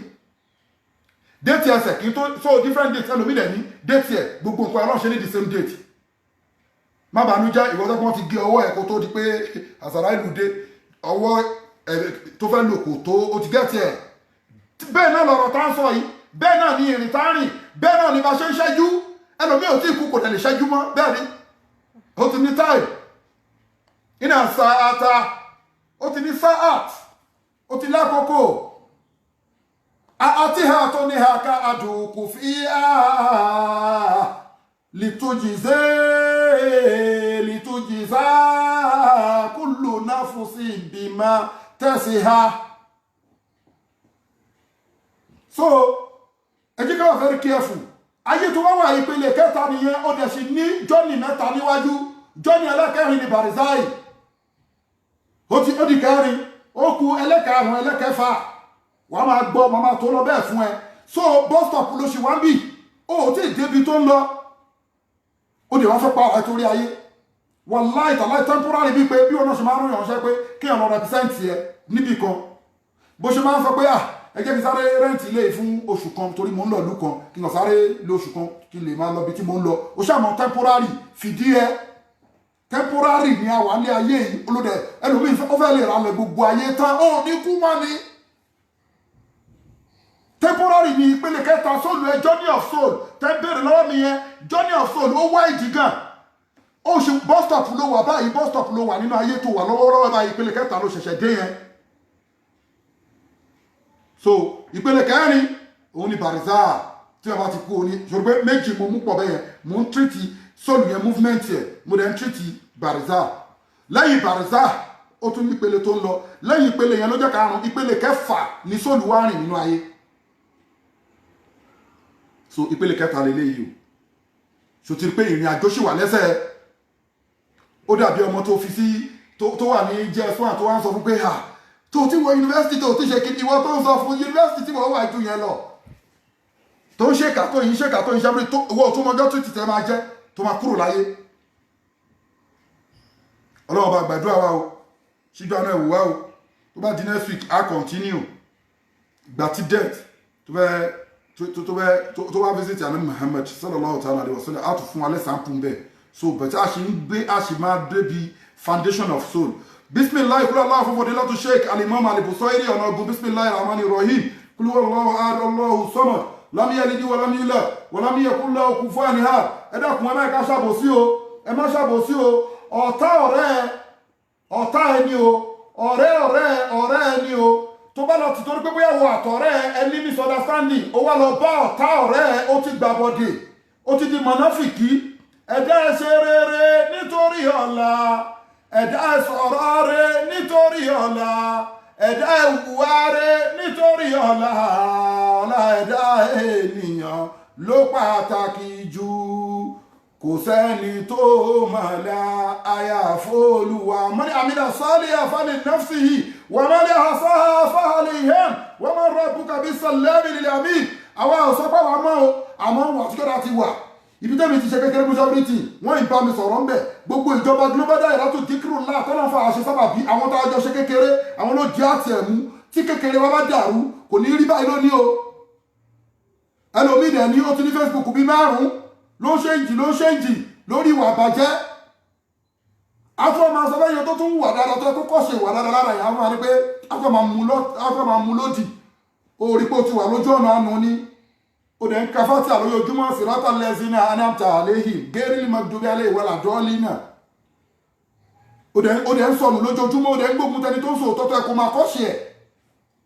déètì ẹsẹ̀ kì í tó so different date ẹlòmíì dẹ̀ ní déètì ẹ̀ gbogbo nǹkan ọlọ́run ṣe ní the same date má bàánú jẹ́ ìwọ́sẹ́ pọ́n ti gé ọwọ́ ẹ̀ kó tó di pé àsàrà ìlú dé ọwọ́ tó fẹ́ lò kò tó o ti gẹ́ẹ̀tì ẹ̀ bẹ́ẹ̀ náà lọ̀rọ̀ tá ń sọ yìí bẹ́ẹ̀ náà ni ìrìn tá ń rìn bẹ́ẹ̀ náà ni bá ṣe ń ṣẹ́jú ẹlòmíì ò tí ì kú kò tẹ̀lé ṣẹ́jú mọ́ bẹ́ẹ̀ ni ó ti ní time iná sáátá ó ti ní sáát ó ti lákòókò àti ha tó ní ha ká àdùkù fi lìtújìzá kúlù náfúsí bímá tẹ́sí ha. So ẹ jẹ́ ká wà very careful ayé tó wá wà ìpele kẹta nìyẹn ó dẹ̀ sì ní jọ́nì mẹ́ta níwájú jọ́nì ẹlẹ́kẹrin ní Barzai ó di kẹrin ó kù ẹlẹ́karùn ẹlẹ́kẹfà wà máa gbọ́ màmá tó lọ bẹ́ẹ̀ fún ẹ so bus stop ló ṣì wá ń bì ó tí ì débi tó ń lọ ó dẹ̀ wá fẹ́ pa ọ̀rẹ́ torí ayé wallahi tàláì temporary bíi pé bí wọn náà ṣe máa ń ròyìn ọ̀ṣẹ́ pé kí ọ̀nà represent ẹ níbì kan bó ṣe máa ń sọ pé ẹ jẹ́ kí sáré rẹ́ǹtì ilé fún oṣù kan torí mo ń lọ ìlú kan kí n lọ sáré lóṣù kan kí n lè máa lọ bí tí mo ń lọ ó ṣàmọ́ temporary fìdí ẹ temporary ni àwa ní ayé yìí olóde ẹlòmíì ó fẹ́ lè ra lẹ̀ gbogbo ayé tán ó ní kú mọ́ ni temporary ni ìpele kẹta sóòlù ẹ journey of soul tẹ́ bèrè lọ́wọ́ mi yẹn journey of soul ó wá ìdí gan ó ṣe bus stop ló wà báyìí bus stop ló wà nínú ayé tó wà lọ́wọ́lọ́wọ́ báyìí ìpele kẹta ló ṣẹ̀ṣẹ̀ dé yẹn so ìpele kẹrin òun ni bàrìzà tí a bá ti kú òní ṣòro pé méjì mo mú pọ̀ bẹ́yẹn mo ń tírìtì sóòlù yẹn movement yẹn mo dẹ̀ ń tírìtì bàrìzà lẹ́yìn bàrìzà ó tún ní ìpele tó ń lọ lẹ́yìn ìpele yẹn ló jẹ́ karùn-ún ìpele kẹfà ni sóòlù wá rìn nínú ayé so ìpele kẹta lélẹ́yìí o ṣòtìrí pé ìrìn àjò ṣì wà lẹ́sẹ̀ ó dàbí ọmọ tó fi sí tó wà ní JS1 tó wá ń sọ fún pé ha tó ti wọ yunifásitì tó ti ṣe kí ìwọ tó ń sọ fún yunifásitì tí wọ́n wà ju yẹn lọ tó ń ṣèkà tó yìí ṣàbírí tó owó tó mọjọ́ tó ti tẹ́ máa jẹ́ tó máa kúrò láyé ọlọ́wọ́ bá gbàdúrà wa o ṣíjú àná ẹ̀wù wa o tó bá di next week a continue gbà tí death tó wá visit àná Muhammad sallallahu ta'ala alaihi wasallam a tún fún wa lẹ́sàn-án pún bẹ́ẹ̀ so bẹ̀tẹ̀ a ṣe ń gbé a ṣe máa débi foundation of soul bisimilayi kúrò aláwọ̀ fún fọdílá tó sheik alimam alibusoiri ọ̀nà ogun bisimilayi rahman rahim kúrò aláwọ̀ adọ́lọ́hù sọ́mọ̀ lámíyàlídí wà lámíyàlá wà lámíyàkúnlá okùn fún àníhà ẹ̀dàkùn ẹ̀má ẹ̀ká ṣàbòsí o ẹ̀má ṣàbòsí o ọ̀tá ẹni o ọ̀rẹ́ ẹni o tó bá lọ ti torí pé bóyá wo àtọ̀rẹ́ ẹni misunderstanding ó wá lọ bá ọ̀tá ọ̀rẹ́ ó ti gbàbọ̀dè ó ti di mọ̀náfìkì ẹ̀dá ẹ ṣe rere nítorí ọ̀la ẹ̀dá ẹ sọ̀rọ̀ rere nítorí ọ̀la ẹ̀dá ẹ hùwà rere nítorí ọ̀la ẹ̀dá ènìyàn ló pàtàkì jù kò sẹ́ni tó mọ̀lá àyàfó Olúwa mọ́ni àmìlà sọ́ọ́lì àfáàní nafsi yìí wọ́n mọ́ni àṣáhà fáàlì ìhẹ́m wọ́n mọ́ rabbuka bis-sallami lil-abid àwọn ọ̀sọ́pá wa mọ́ o àmọ́ wà tí kọ́dá ti wà ibi tẹ́mi ti ṣe kékeré mùsàbírìtì wọ́n ìbá mi sọ̀rọ̀ ńbẹ̀ gbogbo ìjọba Global Dahiratu Dhikrlahi tọ́nà fún àṣẹ sábàbí àwọn tó àjọ ṣe kékeré àwọn ló jẹ́ àti ẹ̀mú tí kékeré wa bá dàrú kò ní rí báyìí lónìí o ẹlòmíì dẹ̀ ní ó ti ní Facebook bí márùn-ún ló ṣe ń jì lórí ìwà àbàjẹ́ afọ́ máa sọ lẹ́yìn tó tún wà dáadáa tó kọ́ ṣe ìwà dáadáa lára ìyá wọn ni pé afọ́ máa mú lòdì orí pé ó ti wà lójú ọ̀nà àánú ní ó dẹ̀ ń ka fátìà lójoojúmọ́ sirata lẹ́sìnà anamta aléhìm gẹ́rìlì magdubi alẹ́ ìwẹ́lá dọ́ọ̀lìnà ó dẹ̀ ń sọnù lójoojúmọ́ ó dẹ̀ ń gbógun tẹni tó ń sọ òtọ́tọ́ ẹ̀kọ́ máa kọ́ ṣe ẹ̀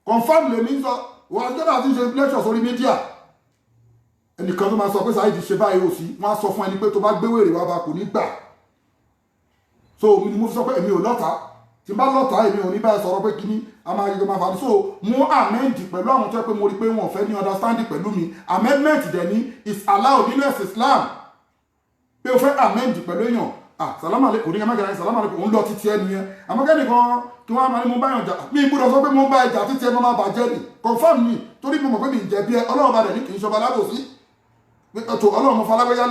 confam lèmi sọ wà á jẹ́nà àti ṣe lecture sórí mídíà ẹnìkan tó máa sọ pé Saheed ṣe báyìí ò sí wọ́n á sọ fún ẹni pé tó bá gbé wèrè wá bá kò ní gbà so mi ni mo fi sọ pé èmi ò lọ́ta tí n bá lọ́ta èmi ò ní báyìí sọ̀rọ̀ pé kíní a máa yíyọ máa fà ní so mo amend pẹ̀lú àwọn tó yẹ pé mo rí pé wọn ò fẹ́ ní understanding pẹ̀lú mi amendment dẹ̀ ní is allowed nínú ẹ̀sìn Islam pé o fẹ́ amend pẹ̀lú èèyàn salamu alaikum oníyàn mágàrà salamu alaikum òun lọ títí ẹni yẹn àmọ́kẹ́ni kan kí wọ́n á máa ní mo bá yàn jà mi gbọ́dọ̀ sọ pé mo bá ẹjà títí ẹ máa bàjẹ́ ni confirm ni torí mo mọ̀ pé mi ń jẹ̀bi ẹ Ọlọ́run bá dẹ̀ ní kì í ṣọba alábòsí tó Ọlọ́run mo falágbéyà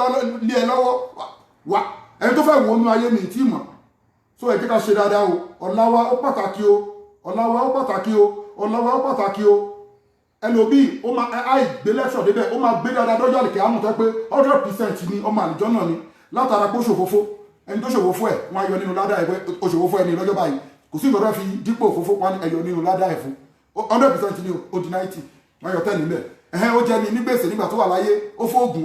lé ẹ lọ́wọ́ wá ẹni tó fẹ́ wo inú ayé mi tí mọ̀ so ẹ jẹ́ ká ṣe dáadáa o ọ̀la wa ó pàtàkì o ẹlòmíì ó máa àìgbé lẹ́ṣọ̀ débẹ̀ ó máa gbé dáadáa lọ́jọ́ àlèkè àmọ̀ tẹ́ pé 100% ni ọmọ àlùjọ náà ni látara pé ó ṣòfófó ẹni tó ṣòfófó ẹ̀ wọ́n á yọ nínú ládàá ẹ̀ pé ó ṣòfófó ẹni lọ́jọ́ báyìí kò sí ìjọba fi dípò òfófó wọn ẹ̀yọ nínú ládàá ẹ̀ fún 100% ni ó di 90 wọ́n yọ 10 níbẹ̀ ẹ̀hẹ́n ó jẹ́ ni ní gbèsè nígbà tó wà láyé ó fóògùn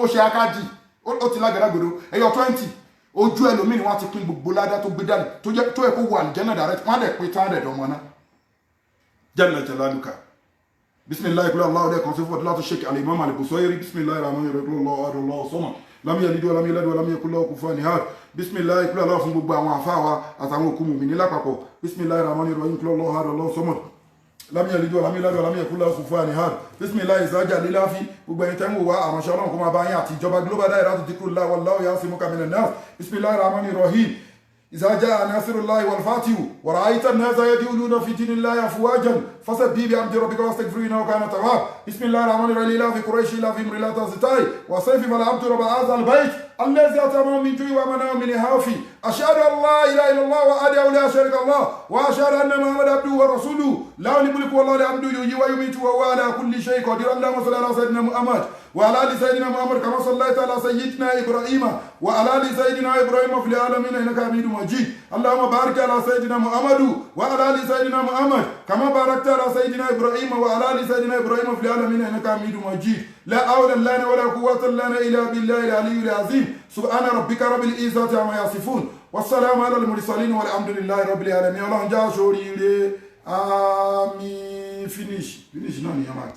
ó ṣe akájì ó ti lágàdàgbòdo ẹ̀yọ 20 ojú ẹlòmíì ni wọ́n ti pín gbogbo ládàá tó gbé dání tó yẹ kó wà ní jẹ́nà direct wọ́n á dẹ̀ pín tán á dẹ̀ dọ̀mọ́ náà jẹ́nà jalaluka bisimilayi kúlọ̀ aláwọ̀ dẹ̀ kan sí fún ọdún sheik alimam alibusoiri bisimilayi rahman rahim adọ́lọ́ sọ́mọ̀ lámì yẹlídí wa lámì yẹlẹ́dí wa lámì yẹkúlọ̀ kúfà ní hàr bisimilayi kúlọ̀ aláwọ̀ fún gbogbo àwọn àfáà àtàwọn òkú mùmí ní lápapọ̀ bisimilayi rahman rahim kúlọ̀ adọ́lọ́ sọ́mọ̀ lámì yẹlídí wa lámì yẹlẹ́dí wa lámì yẹkúlọ̀ kúfà ní hàr bisimilayi ìsájà líláfi gbogbo ẹni tẹ́mù wa àránṣẹ́ ọlọ́run kó máa bá yín àti ìjọba Global Dahiratu Dhikrlahi wallahu ya'simuka minan nas bisimilayi rahman rahim إذا جاء ناصر الله والفاتح ورأيت الناس يدخلون في دين الله أفواجا فسبح بحمد ربك واستغفره إنه كان توابا بسم الله الرحمن الرحيم لا في قريش لا في امرئ لا تستطيع وسيف فالعبد رب هذا البيت الذي أتمنى من جوع ومنع من هافي أشهد أن لا إله إلا الله وأدعو لا شريك الله وأشهد أن محمد عبده ورسوله لا الملك والله الحمد يحيي ويميت وهو على كل شيء قدير اللهم صل على سيدنا محمد وعلى آل سيدنا محمد كما صليت على سيدنا إبراهيم وعلى آل سيدنا إبراهيم في العالمين إنك حميد مجيد اللهم بارك على سيدنا محمد وعلى آل سيدنا محمد كما باركت على سيدنا إبراهيم وعلى آل سيدنا إبراهيم في العالمين إنك حميد مجيد لا حول لنا ولا قوة لنا إلا بالله العلي العظيم سبحان ربك رب العزة عما يصفون والسلام على المرسلين والحمد لله رب العالمين. Ọlọ́run já sóríire. Àmín. Finish. Finish náà ni a máa tẹ̀.